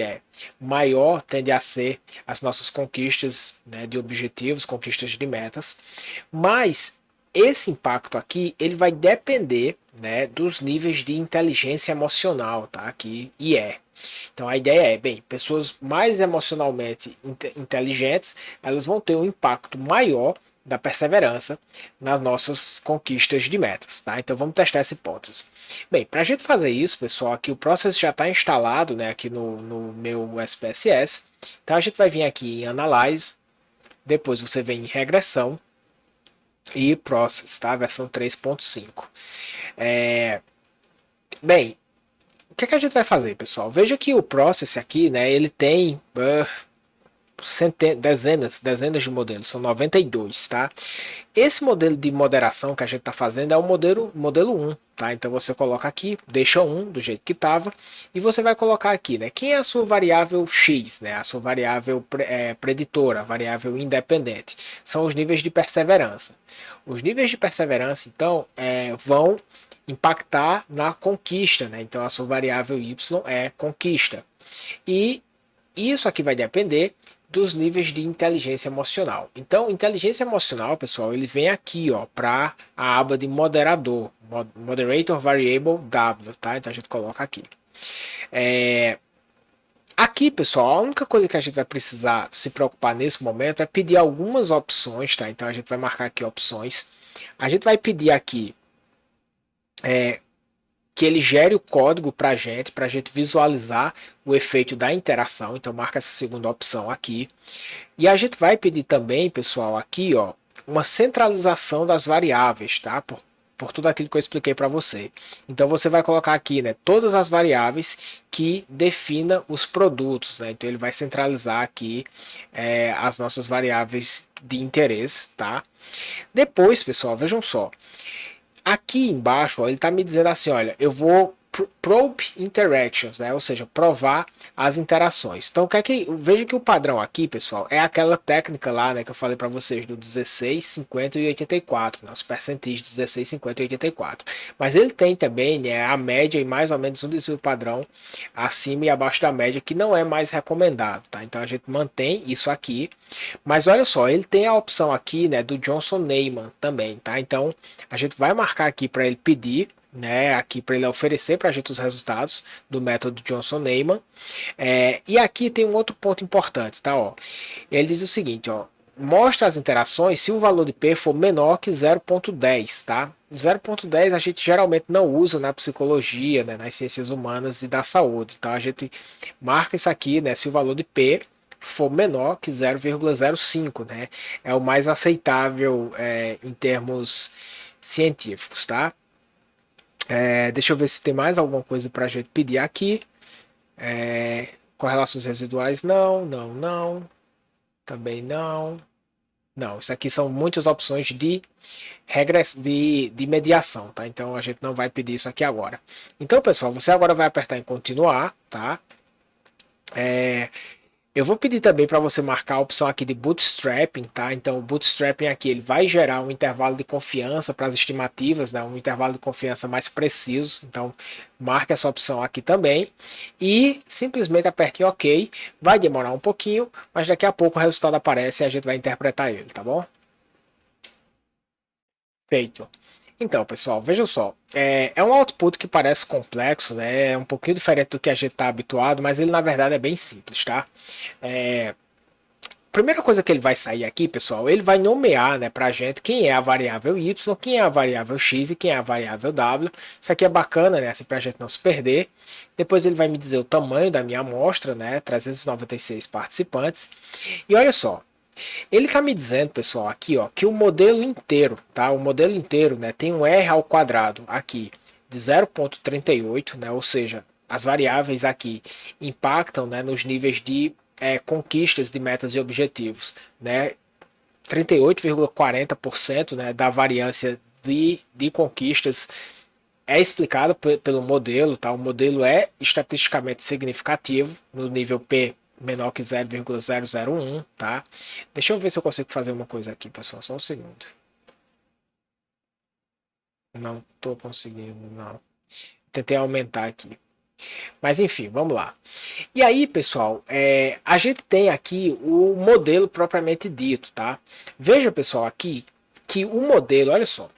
maior tende a ser as nossas conquistas, né, de objetivos, conquistas de metas. Mas esse impacto aqui, ele vai depender, né, dos níveis de inteligência emocional, tá? Aqui e Então a ideia bem, pessoas mais emocionalmente inteligentes, elas vão ter um impacto maior da perseverança nas nossas conquistas de metas, tá? Então vamos testar essa hipótese. Bem, para a gente fazer isso, pessoal, aqui o Process já está instalado, né, aqui no meu SPSS. Então a gente vai vir aqui em Analyze, depois você vem em Regressão e Process, tá? Versão 3.5. Bem, o que a gente vai fazer, pessoal? Veja que o Process aqui, né, ele tem dezenas de modelos, são 92, tá? Esse modelo de moderação que a gente está fazendo é o modelo 1, tá? Então você coloca aqui, deixa 1 do jeito que estava, e você vai colocar aqui, né? Quem é a sua variável X, né? A sua variável preditora, variável independente. São os níveis de perseverança. Os níveis de perseverança, então, vão impactar na conquista, né? Então a sua variável Y é conquista. E isso aqui vai depender dos níveis de inteligência emocional. Então, inteligência emocional, pessoal, ele vem aqui, ó, para a aba de moderador, Moderator Variable W, tá? Então a gente coloca aqui. Aqui, pessoal, a única coisa que a gente vai precisar se preocupar nesse momento é pedir algumas opções, tá? Então a gente vai marcar aqui opções. A gente vai pedir aqui que ele gere o código para a gente visualizar o efeito da interação. Então marca essa segunda opção aqui. E a gente vai pedir também, pessoal, aqui, ó, uma centralização das variáveis, tá? Por tudo aquilo que eu expliquei para você. Então você vai colocar aqui, né, todas as variáveis que definam os produtos, né? Então ele vai centralizar aqui as nossas variáveis de interesse, tá? Depois, pessoal, vejam só. Aqui embaixo, ó, ele está me dizendo assim, olha, eu vou probe interactions, né? Ou seja, provar as interações. Então, veja que o padrão aqui, pessoal, é aquela técnica lá, né, que eu falei para vocês do 16, 50 e 84, né, os percentis 16, 50 e 84. Mas ele tem também, né, a média e mais ou menos um desvio padrão acima e abaixo da média, que não é mais recomendado, tá? Então a gente mantém isso aqui. Mas olha só, ele tem a opção aqui, né, do Johnson-Neyman também, tá? Então a gente vai marcar aqui para ele pedir, né, aqui para ele oferecer para a gente os resultados do método Johnson-Neyman. E aqui tem um outro ponto importante, tá? Ó, ele diz o seguinte, ó, mostra as interações se o valor de P for menor que 0,10, tá? 0,10 a gente geralmente não usa na psicologia, né, nas ciências humanas e da saúde, então a gente marca isso aqui, né, se o valor de P for menor que 0,05, né, é o mais aceitável em termos científicos, tá? Deixa eu ver se tem mais alguma coisa para a gente pedir aqui. Correlações residuais, não. Também não. Não, isso aqui são muitas opções de de mediação, tá? Então a gente não vai pedir isso aqui agora. Então, pessoal, você agora vai apertar em continuar, tá? Eu vou pedir também para você marcar a opção aqui de bootstrapping, tá? Então o bootstrapping aqui ele vai gerar um intervalo de confiança para as estimativas, né? Um intervalo de confiança mais preciso. Então marque essa opção aqui também e simplesmente aperte em OK. Vai demorar um pouquinho, mas daqui a pouco o resultado aparece e a gente vai interpretar ele, tá bom? Feito. Então, pessoal, vejam só. É um output que parece complexo, né? É um pouquinho diferente do que a gente está habituado, mas ele na verdade é bem simples, tá? Primeira coisa que ele vai sair aqui, pessoal, ele vai nomear, né, pra gente quem é a variável y, quem é a variável x e quem é a variável w. Isso aqui é bacana, né, assim, pra gente não se perder. Depois ele vai me dizer o tamanho da minha amostra, né, 396 participantes. E olha só, ele está me dizendo, pessoal, aqui, ó, que o modelo inteiro, tá? O modelo inteiro, né, tem um R ao quadrado aqui de 0,38, né? Ou seja, as variáveis aqui impactam, né, nos níveis de conquistas de metas e objetivos, né? 38,40%, né, da variância de conquistas é explicado pelo modelo, tá? O modelo é estatisticamente significativo no nível P menor que 0,001, tá? Deixa eu ver se eu consigo fazer uma coisa aqui, pessoal, só um segundo. Não tô conseguindo, não. Tentei aumentar aqui. Mas enfim, vamos lá. E aí, pessoal, a gente tem aqui o modelo propriamente dito, tá? Veja, pessoal, aqui que o modelo, olha só,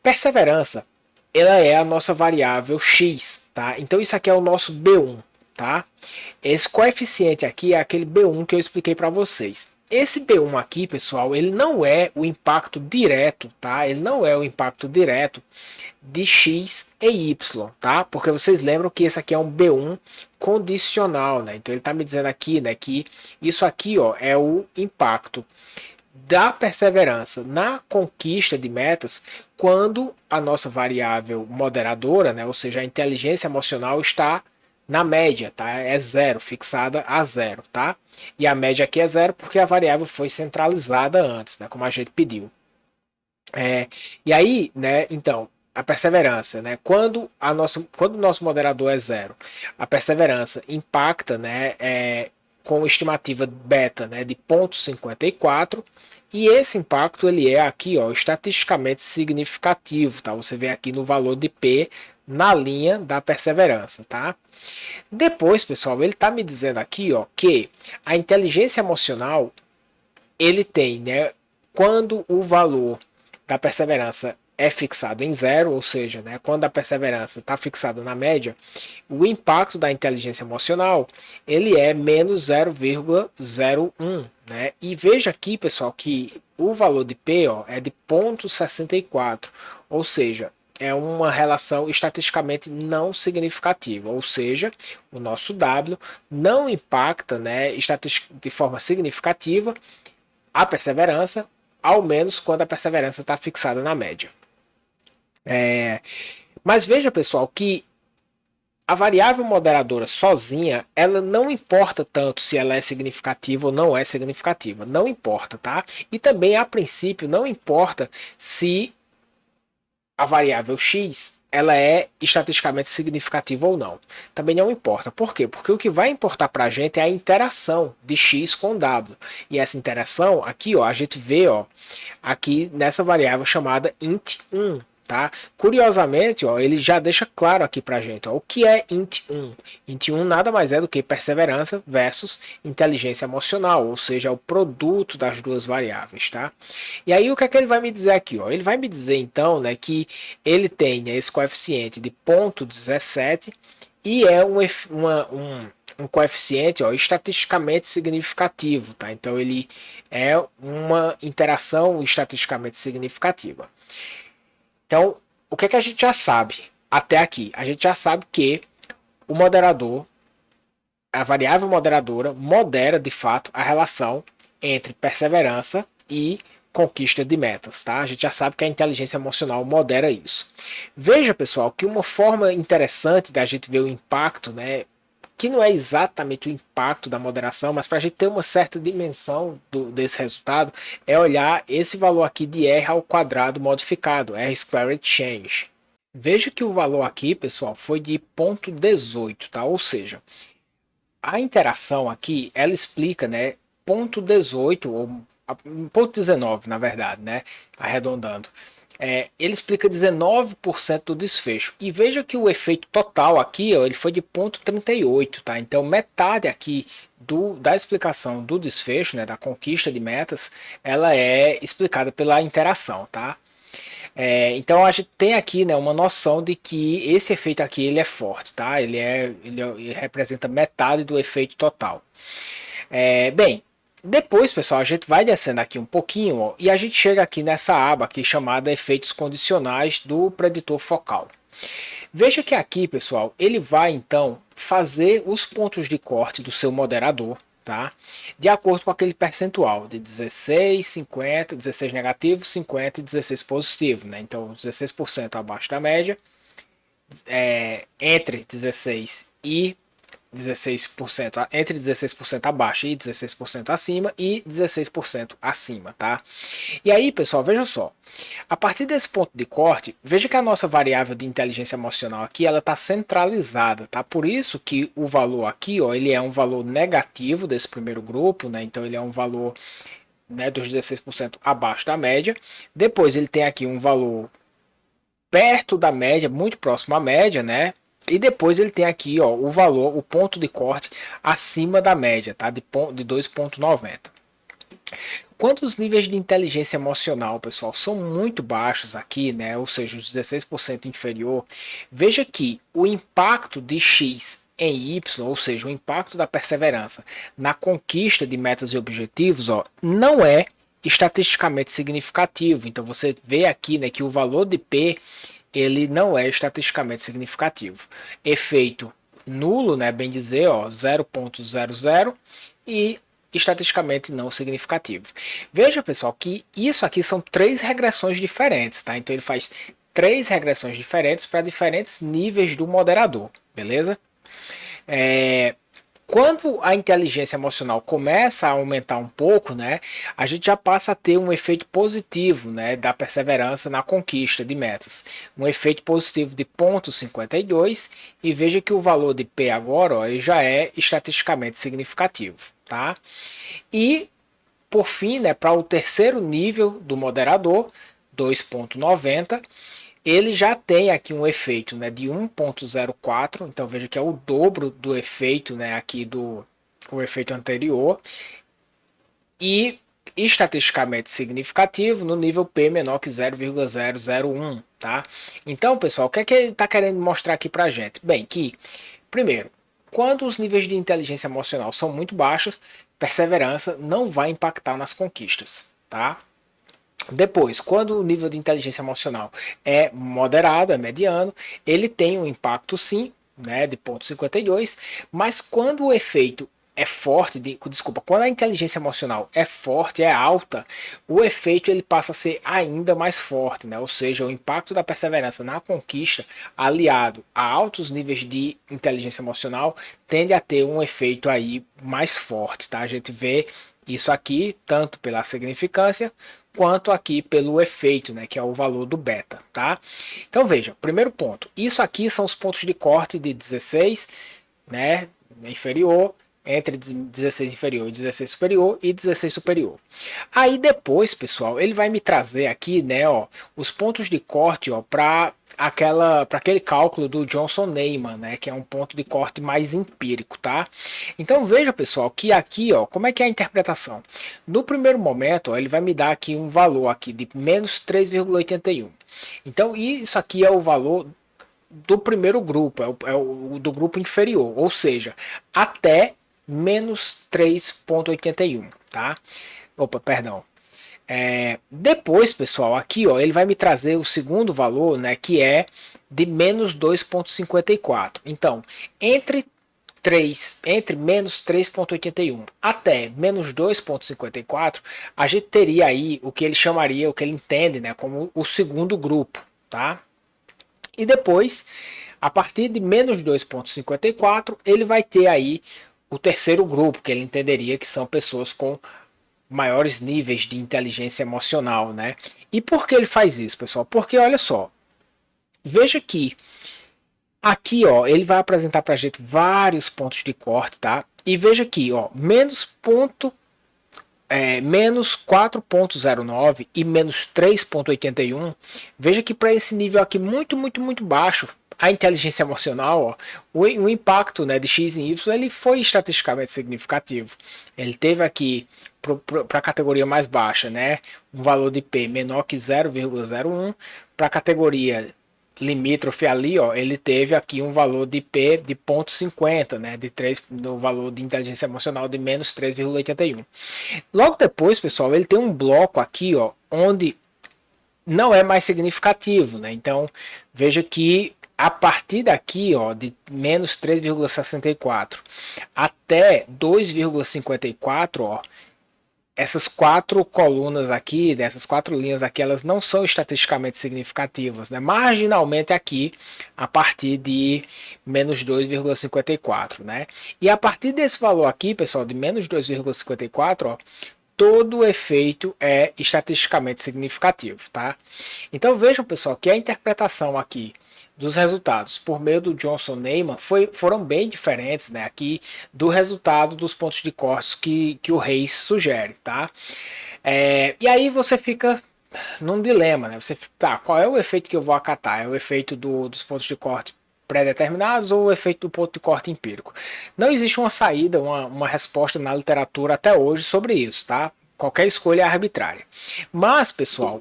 perseverança, ela é a nossa variável x, tá? Então isso aqui é o nosso B1, tá? Esse coeficiente aqui é aquele B1 que eu expliquei para vocês. esse B1 aqui, pessoal, ele não é o impacto direto, tá? Ele não é o impacto direto de X e Y, tá? Porque vocês lembram que esse aqui é um B1 condicional, né? Então ele tá me dizendo aqui, né, que isso aqui, ó, é o impacto da perseverança na conquista de metas quando a nossa variável moderadora, né, ou seja, a inteligência emocional está na média, tá? É zero, fixada a zero, tá? E a média aqui é zero porque a variável foi centralizada antes, né, como a gente pediu. E aí, né, então, a perseverança, né, quando o nosso moderador é zero, a perseverança impacta, né, com estimativa beta, né, de 0,54, e esse impacto ele é aqui, ó, estatisticamente significativo, tá? Você vê aqui no valor de P na linha da perseverança, tá? Depois, pessoal, ele está me dizendo aqui, ó, que a inteligência emocional ele tem, né, quando o valor da perseverança é fixado em zero, ou seja, né, quando a perseverança está fixada na média, o impacto da inteligência emocional ele é menos 0,01, né? E veja aqui, pessoal, que o valor de P, ó, é de 0,64, ou seja, é uma relação estatisticamente não significativa, ou seja, o nosso W não impacta, né, de forma significativa a perseverança, ao menos quando a perseverança está fixada na média. Mas veja, pessoal, que a variável moderadora sozinha, ela não importa tanto se ela é significativa ou não é significativa. Não importa, tá? E também, a princípio, não importa se a variável x ela é estatisticamente significativa ou não. Também não importa. Por quê? Porque o que vai importar para a gente é a interação de x com w. E essa interação, aqui, ó, a gente vê, ó, aqui nessa variável chamada int1. Tá? Curiosamente, ó, ele já deixa claro aqui para a gente, ó, o que é int1. Int1 nada mais é do que perseverança versus inteligência emocional, ou seja, é o produto das duas variáveis. Tá? E aí o que é que ele vai me dizer aqui? Ó? Ele vai me dizer então, né, que ele tem, né, esse coeficiente de 0,17 e é um coeficiente, ó, estatisticamente significativo. Tá? Então ele é uma interação estatisticamente significativa. Então, o que é que a gente já sabe até aqui? A gente já sabe que o moderador, a variável moderadora, modera de fato a relação entre perseverança e conquista de metas, tá? A gente já sabe que a inteligência emocional modera isso. Veja, pessoal, que uma forma interessante da gente ver o impacto, né, que não é exatamente o impacto da moderação, mas para a gente ter uma certa dimensão desse resultado, é olhar esse valor aqui de R ao quadrado modificado, R squared change. Veja que o valor aqui, pessoal, foi de 0,18, tá? Ou seja, a interação aqui, ela explica, né, 0,18 ou 0,19, na verdade, né, arredondando. Ele explica 19% do desfecho. E veja que o efeito total aqui, ó, ele foi de 0,38, tá? Então metade aqui da explicação do desfecho, né, da conquista de metas, ela é explicada pela interação, tá? Então a gente tem aqui, né, uma noção de que esse efeito aqui ele é forte, tá? Ele representa metade do efeito total. Bem, depois, pessoal, a gente vai descendo aqui um pouquinho, ó, e a gente chega aqui nessa aba aqui chamada efeitos condicionais do preditor focal. Veja que aqui, pessoal, ele vai então fazer os pontos de corte do seu moderador, tá? De acordo com aquele percentual de 16, 50, 16 negativo, 50 e 16 positivo, né? Então, 16% abaixo da média, entre 16 e 16%, entre 16% abaixo e 16% acima e 16% acima, tá? E aí, pessoal, veja só. A partir desse ponto de corte, veja que a nossa variável de inteligência emocional aqui, ela está centralizada, tá? Por isso que o valor aqui, ó, ele é um valor negativo desse primeiro grupo, né? Então ele é um valor, né, dos 16% abaixo da média. Depois ele tem aqui um valor perto da média, muito próximo à média, né? E depois ele tem aqui, ó, o valor, o ponto de corte acima da média, tá? De 2,90. Quando os níveis de inteligência emocional, pessoal, são muito baixos aqui, né? Ou seja, os 16% inferior, veja que o impacto de X em Y, ou seja, o impacto da perseverança na conquista de metas e objetivos, ó, não é estatisticamente significativo. Então você vê aqui, né, que o valor de P ele não é estatisticamente significativo. Efeito nulo, né, bem dizer, ó, 0,00 e estatisticamente não significativo. Veja, pessoal, que isso aqui são três regressões diferentes, tá? Então ele faz três regressões diferentes para diferentes níveis do moderador, beleza? Quando a inteligência emocional começa a aumentar um pouco, né, a gente já passa a ter um efeito positivo, né, da perseverança na conquista de metas. Um efeito positivo de 0,52 e veja que o valor de P agora ó, já é estatisticamente significativo. Tá? E, por fim, né, para o terceiro nível do moderador, 2,90, ele já tem aqui um efeito, né, de 1,04, então veja que é o dobro do efeito, né, aqui do o efeito anterior, e estatisticamente significativo no nível P menor que 0,001, tá? Então, pessoal, o que é que ele está querendo mostrar aqui para a gente? Bem, que, primeiro, quando os níveis de inteligência emocional são muito baixos, perseverança não vai impactar nas conquistas, tá? Depois, quando o nível de inteligência emocional é moderado, é mediano, ele tem um impacto sim, né, de 0,52, mas quando o efeito é forte, desculpa, quando a inteligência emocional é forte, é alta, o efeito ele passa a ser ainda mais forte, né? Ou seja, o impacto da perseverança na conquista, aliado a altos níveis de inteligência emocional, tende a ter um efeito aí mais forte, tá? A gente vê isso aqui tanto pela significância quanto aqui pelo efeito, né, que é o valor do beta, tá? Então veja, primeiro ponto, isso aqui são os pontos de corte de 16, né, inferior, entre 16 inferior e 16 superior e 16 superior. Aí depois, pessoal, ele vai me trazer aqui, né, ó, os pontos de corte, ó, para aquele cálculo do Johnson-Neyman, né, que é um ponto de corte mais empírico, tá? Então veja, pessoal, que aqui, ó, como é que é a interpretação? No primeiro momento, ó, ele vai me dar aqui um valor aqui de menos 3,81. Então isso aqui é o valor do primeiro grupo, é o do grupo inferior, ou seja, até menos 3,81, tá? Opa, perdão. Depois, pessoal, aqui ó, ele vai me trazer o segundo valor, né, que é de menos 2,54. Então, entre menos 3,81 até menos 2,54, a gente teria aí o que ele chamaria, o que ele entende, né, como o segundo grupo, tá? E depois, a partir de menos 2,54, ele vai ter aí o terceiro grupo, que ele entenderia que são pessoas com maiores níveis de inteligência emocional, né? E por que ele faz isso, pessoal? Porque olha só, veja que aqui, ó, ele vai apresentar para a gente vários pontos de corte, tá? E veja aqui, ó, menos 4,09 e menos 3,81. Veja que para esse nível aqui muito baixo, a inteligência emocional, ó, o impacto, né, de x em y ele foi estatisticamente significativo. Ele teve aqui para a categoria mais baixa, né, um valor de P menor que 0,01. Para a categoria limítrofe ali, ó, ele teve aqui um valor de P de 0,50, né, de 3, no valor de inteligência emocional de menos 3,81. Logo depois, pessoal, ele tem um bloco aqui, ó, onde não é mais significativo, né? Então, veja que a partir daqui, ó, de menos 3,64 até 2,54, ó, essas quatro colunas aqui, dessas quatro linhas aqui, elas não são estatisticamente significativas, né? Marginalmente aqui, a partir de menos 2,54, né? E a partir desse valor aqui, pessoal, de menos 2,54, ó, todo o efeito é estatisticamente significativo, tá? Então vejam, pessoal, que a interpretação aqui dos resultados por meio do Johnson-Neyman foram bem diferentes, né, aqui do resultado dos pontos de corte que o Reis sugere, tá? E aí você fica num dilema, né? Você, tá, qual é o efeito que eu vou acatar? É o efeito dos pontos de corte pré-determinados ou o efeito do ponto de corte empírico? Não existe uma saída, uma resposta na literatura até hoje sobre isso, tá? qualquer escolha é arbitrária. Mas, pessoal,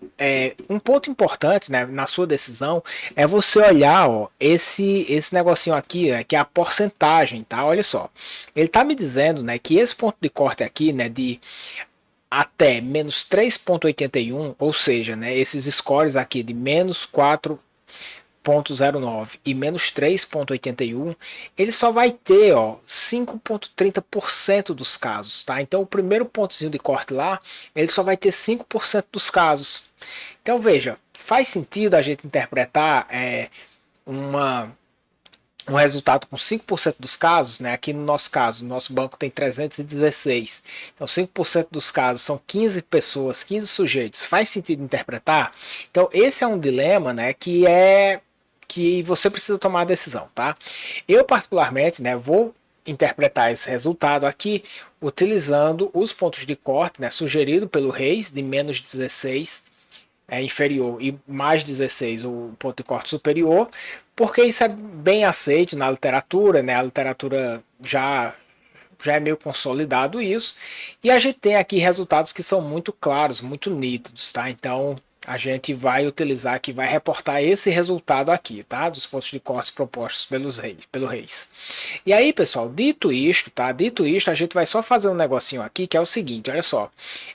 um ponto importante, né, na sua decisão é você olhar, ó, esse negocinho aqui, que é a porcentagem, tá? Olha só. Ele tá me dizendo, né, que esse ponto de corte aqui, né, de até menos 3,81, ou seja, né, esses scores aqui de menos 4,09 e menos 3,81, ele só vai ter, ó, 5,30% dos casos, tá? Então o primeiro pontozinho de corte lá, ele só vai ter 5% dos casos. Então veja, faz sentido a gente interpretar uma um resultado com 5% dos casos, né? Aqui no nosso caso, no nosso banco tem 316. Então 5% dos casos são 15 pessoas, 15 sujeitos. Faz sentido interpretar? Então esse é um dilema, né, que você precisa tomar a decisão, tá? Eu particularmente, né, vou interpretar esse resultado aqui utilizando os pontos de corte, né, sugerido pelo Reis de menos 16 inferior e mais 16 o ponto de corte superior, porque isso é bem aceito na literatura, né? A literatura já é meio consolidado isso, e a gente tem aqui resultados que são muito claros, muito nítidos, tá? Então a gente vai utilizar aqui, vai reportar esse resultado aqui, tá? Dos pontos de corte propostos pelo Reis. E aí, pessoal, dito isto, tá? Dito isto, a gente vai só fazer um negocinho aqui, que é o seguinte, olha só.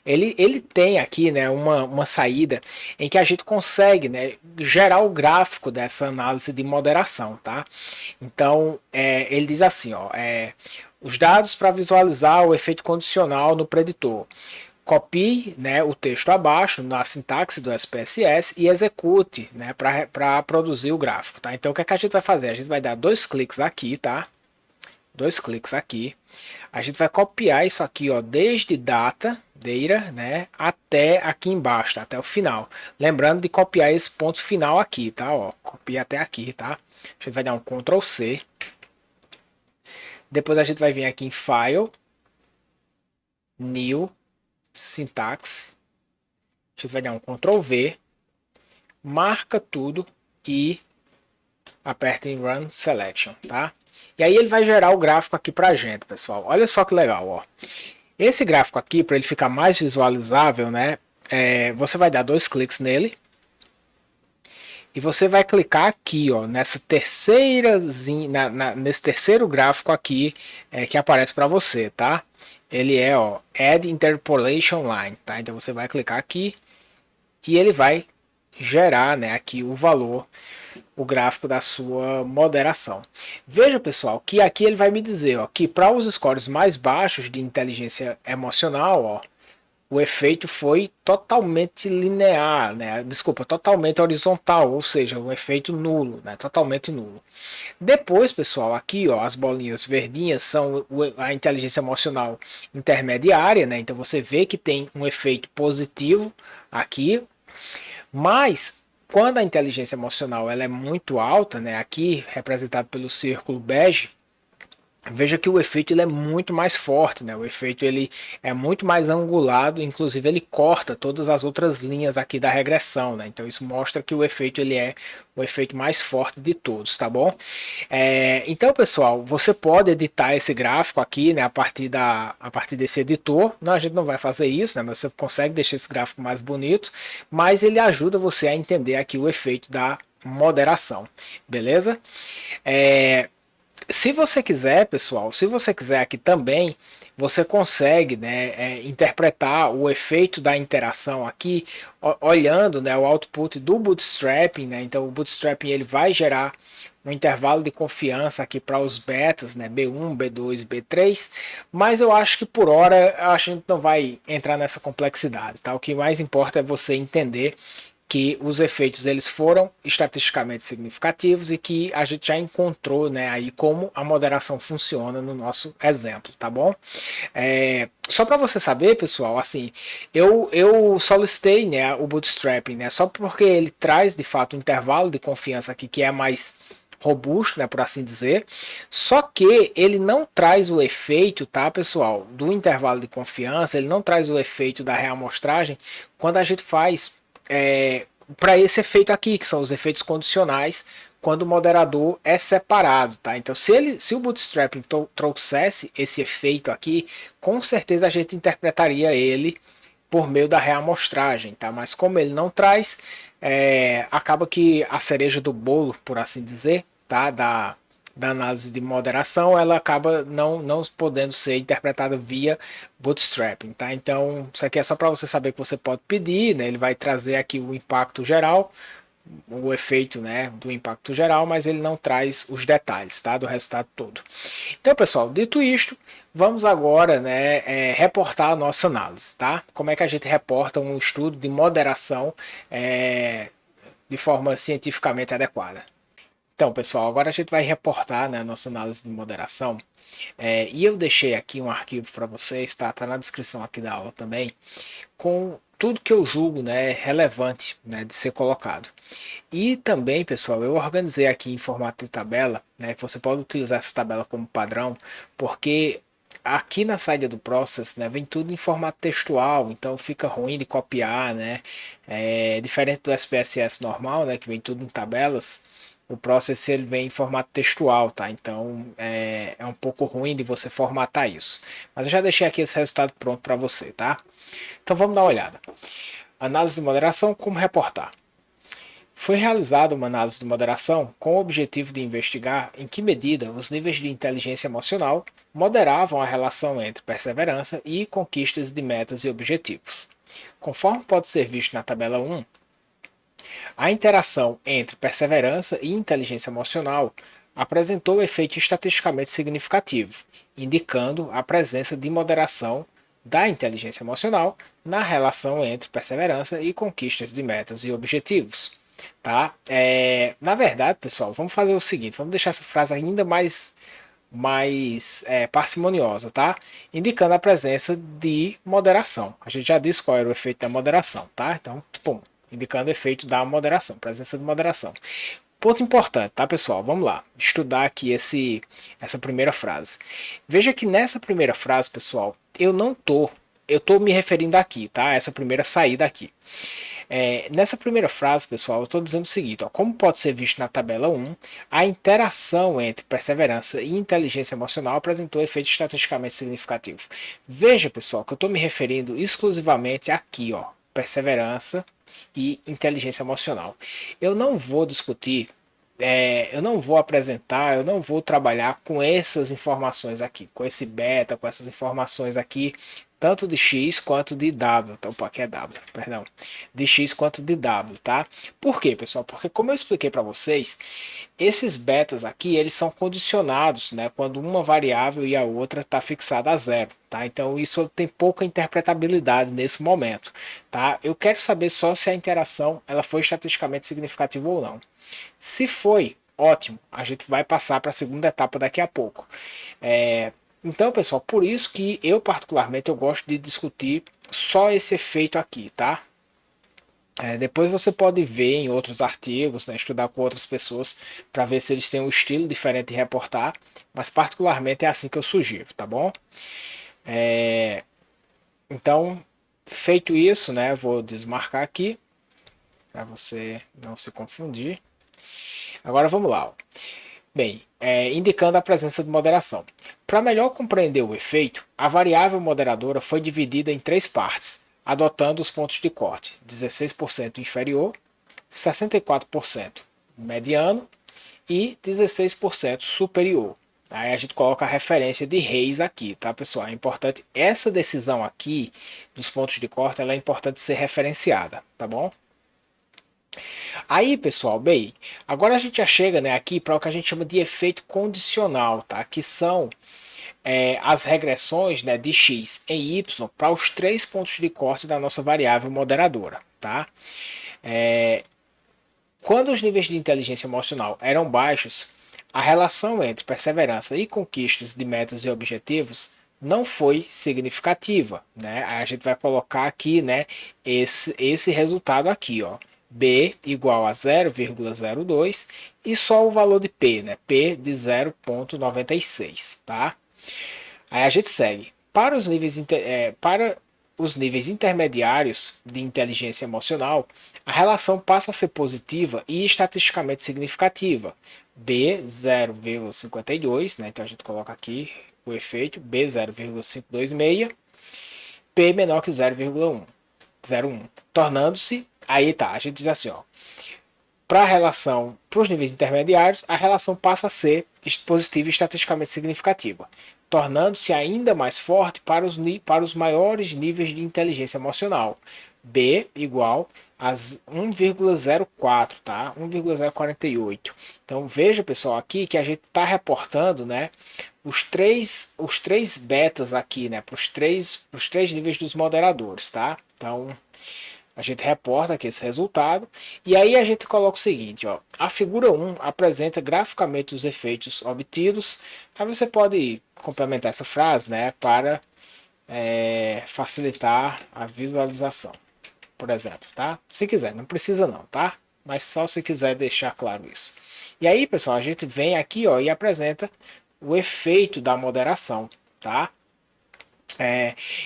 Ele tem aqui, né, uma saída em que a gente consegue, né, gerar o gráfico dessa análise de moderação, tá? Então, ele diz assim, ó, os dados para visualizar o efeito condicional no preditor. Copie, né, o texto abaixo na sintaxe do SPSS e execute, né, para produzir o gráfico. Tá? Então o que, é que a gente vai fazer? A gente vai dar dois cliques aqui, tá? Dois cliques aqui. A gente vai copiar isso aqui, ó, desde data, né, até aqui embaixo, tá? Até o final. Lembrando de copiar esse ponto final aqui, tá? Ó, copia até aqui, tá? A gente vai dar um Ctrl C. Depois a gente vai vir aqui em File, New, Sintaxe. A gente vai dar um Ctrl V, marca tudo e aperta em Run Selection, tá? E aí ele vai gerar o gráfico aqui pra gente, pessoal. Olha só que legal, ó. Esse gráfico aqui, para ele ficar mais visualizável, né? Você vai dar dois cliques nele. E você vai clicar aqui, ó, nessa nesse terceiro gráfico aqui que aparece para você, tá? Ele é, ó, Add Interpolation Line, tá? Então você vai clicar aqui e ele vai gerar, né, aqui o valor, o gráfico da sua moderação. Veja, pessoal, que aqui ele vai me dizer, ó, que para os scores mais baixos de inteligência emocional, ó, o efeito foi totalmente linear, né? Desculpa, totalmente horizontal, ou seja, um efeito nulo, né? Totalmente nulo. Depois, pessoal, aqui, ó, as bolinhas verdinhas são a inteligência emocional intermediária, né? Então você vê que tem um efeito positivo aqui, mas quando a inteligência emocional ela é muito alta, né? Aqui representado pelo círculo bege, veja que o efeito ele é muito mais forte, né? O efeito ele é muito mais angulado, inclusive ele corta todas as outras linhas aqui da regressão, né? Então isso mostra que o efeito ele é o efeito mais forte de todos, tá bom? Então, pessoal, você pode editar esse gráfico aqui, né? A partir desse editor. Não, a gente não vai fazer isso, né? Mas você consegue deixar esse gráfico mais bonito, mas ele ajuda você a entender aqui o efeito da moderação, beleza? Se você quiser, pessoal, se você quiser aqui também, você consegue, né, interpretar o efeito da interação aqui, olhando, né, o output do bootstrapping, né? Então o bootstrapping ele vai gerar um intervalo de confiança aqui para os betas, né, B1, B2 e B3, mas eu acho que por hora a gente não vai entrar nessa complexidade, tá? O que mais importa é você entender que os efeitos eles foram estatisticamente significativos e que a gente já encontrou, né, aí como a moderação funciona no nosso exemplo, tá bom? Só para você saber, pessoal, assim, eu solicitei, né, o bootstrapping, né, só porque ele traz de fato um intervalo de confiança aqui que é mais robusto, né, por assim dizer, só que ele não traz o efeito, tá, pessoal, do intervalo de confiança, ele não traz o efeito da reamostragem quando a gente faz para esse efeito aqui, que são os efeitos condicionais, quando o moderador é separado, tá? Então, se o Bootstrapping trouxesse esse efeito aqui, com certeza a gente interpretaria ele por meio da reamostragem, tá? Mas como ele não traz, acaba que a cereja do bolo, por assim dizer, tá? Da análise de moderação, ela acaba não podendo ser interpretada via bootstrapping, tá? Então, isso aqui é só para você saber que você pode pedir, né? Ele vai trazer aqui o impacto geral, o efeito, né, do impacto geral, mas ele não traz os detalhes, tá, do resultado todo. Então, pessoal, dito isto, vamos agora, né, reportar a nossa análise, tá? Como é que a gente reporta um estudo de moderação de forma cientificamente adequada? Então, pessoal, agora a gente vai reportar, né, a nossa análise de moderação. E eu deixei aqui um arquivo para vocês, tá? Tá na descrição aqui da aula também, com tudo que eu julgo, né, relevante, né, de ser colocado. E também, pessoal, eu organizei aqui em formato de tabela, né, que você pode utilizar essa tabela como padrão, porque aqui na saída do Process, né, vem tudo em formato textual, então fica ruim de copiar, né, diferente do SPSS normal, né, que vem tudo em tabelas. O Process ele vem em formato textual, tá? Então é um pouco ruim de você formatar isso. Mas eu já deixei aqui esse resultado pronto para você, tá? Então vamos dar uma olhada. Análise de moderação, como reportar. Foi realizada uma análise de moderação com o objetivo de investigar em que medida os níveis de inteligência emocional moderavam a relação entre perseverança e conquistas de metas e objetivos. Conforme pode ser visto na tabela 1, a interação entre perseverança e inteligência emocional apresentou efeito estatisticamente significativo, indicando a presença de moderação da inteligência emocional na relação entre perseverança e conquistas de metas e objetivos. Tá? Na verdade, pessoal, vamos fazer o seguinte: vamos deixar essa frase ainda mais parcimoniosa, tá? Indicando a presença de moderação. A gente já disse qual era o efeito da moderação, tá? Então, pum, indicando o efeito da moderação, presença de moderação. Ponto importante, tá, pessoal? Vamos lá, estudar aqui essa primeira frase. Veja que nessa primeira frase, pessoal, eu tô me referindo aqui, tá? Essa primeira saída aqui. Nessa primeira frase, pessoal, eu estou dizendo o seguinte: ó, como pode ser visto na tabela 1, a interação entre perseverança e inteligência emocional apresentou efeito estatisticamente significativo. Veja, pessoal, que eu estou me referindo exclusivamente aqui, ó, perseverança e inteligência emocional. Eu não vou discutir, eu não vou apresentar, eu não vou trabalhar com essas informações aqui, com esse beta, com essas informações aqui, tanto de X quanto de W, então, aqui é W, perdão, de X quanto de W, tá? Por quê, pessoal? Porque como eu expliquei para vocês, esses betas aqui, eles são condicionados, né, quando uma variável e a outra está fixada a zero, tá? Então isso tem pouca interpretabilidade nesse momento, tá? Eu quero saber só se a interação ela foi estatisticamente significativa ou não. Se foi, ótimo, a gente vai passar para a segunda etapa daqui a pouco. Então, pessoal, por isso que eu particularmente eu gosto de discutir só esse efeito aqui, tá? Depois você pode ver em outros artigos, né, estudar com outras pessoas para ver se eles têm um estilo diferente de reportar, mas particularmente é assim que eu sugiro, tá bom? Então, feito isso, né, vou desmarcar aqui para você não se confundir. Agora vamos lá. Ó. Bem, indicando a presença de moderação. Para melhor compreender o efeito, a variável moderadora foi dividida em três partes, adotando os pontos de corte: 16% inferior, 64% mediano e 16% superior. Aí a gente coloca a referência de Reis aqui, tá, pessoal? É importante essa decisão aqui dos pontos de corte, ela é importante ser referenciada, tá bom? Aí, pessoal, bem, agora a gente já chega, né, aqui para o que a gente chama de efeito condicional, tá? Que são as regressões, né, de x em y para os três pontos de corte da nossa variável moderadora, tá? Quando os níveis de inteligência emocional eram baixos, a relação entre perseverança e conquistas de metas e objetivos não foi significativa, né? A gente vai colocar aqui, né, esse resultado aqui, ó. B igual a 0,02 e só o valor de P, né? P de 0,96, tá? Aí a gente segue. Para os níveis intermediários de inteligência emocional, a relação passa a ser positiva e estatisticamente significativa. B 0,52, né? Então a gente coloca aqui o efeito B 0,526 P menor que 0,1, tornando-se, aí tá, a gente diz assim, ó, para a relação, para os níveis intermediários, a relação passa a ser positiva e estatisticamente significativa, tornando-se ainda mais forte para os maiores níveis de inteligência emocional. B igual a 1,04, tá? 1,048. Então veja, pessoal, aqui que a gente está reportando, né, os três betas aqui, né, para os três níveis dos moderadores, tá? Então a gente reporta aqui esse resultado e aí a gente coloca o seguinte, ó, a figura 1 apresenta graficamente os efeitos obtidos. Aí você pode complementar essa frase, né, para facilitar a visualização, por exemplo, tá? Se quiser, não precisa não, tá? Mas só se quiser deixar claro isso. E aí, pessoal, a gente vem aqui, ó, e apresenta o efeito da moderação, tá?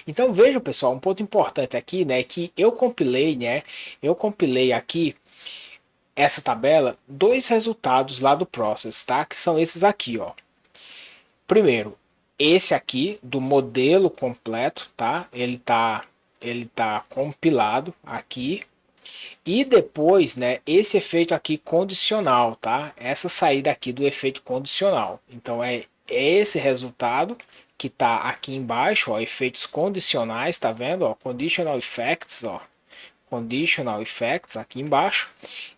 Então vejam, pessoal, um ponto importante aqui, né, que eu compilei aqui essa tabela, dois resultados lá do Process, tá? Que são esses aqui, ó. Primeiro, esse aqui do modelo completo, tá? Ele tá compilado aqui. E depois, né, esse efeito aqui condicional, tá? Essa saída aqui do efeito condicional. Então é esse resultado que está aqui embaixo, ó, efeitos condicionais, tá vendo? Ó, conditional effects, ó, conditional effects aqui embaixo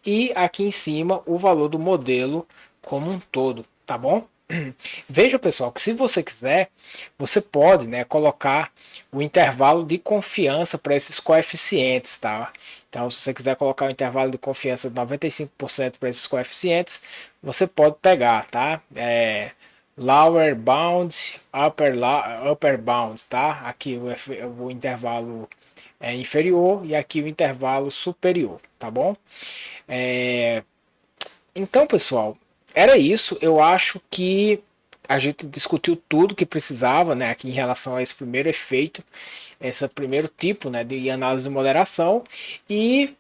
e aqui em cima o valor do modelo como um todo, tá bom? Veja, pessoal, que se você quiser, você pode, né, colocar o intervalo de confiança para esses coeficientes, tá? Então, se você quiser colocar o intervalo de confiança de 95% para esses coeficientes, você pode pegar, tá? Lower bound, upper bound, tá? Aqui o intervalo inferior e aqui o intervalo superior, tá bom? Então, pessoal, era isso. Eu acho que a gente discutiu tudo que precisava, né, aqui em relação a esse primeiro efeito, esse primeiro tipo, né, de análise de moderação. E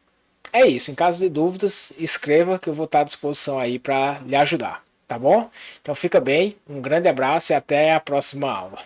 é isso. Em caso de dúvidas, escreva que eu vou estar à disposição aí para lhe ajudar, tá bom? Então fica bem, um grande abraço e até a próxima aula.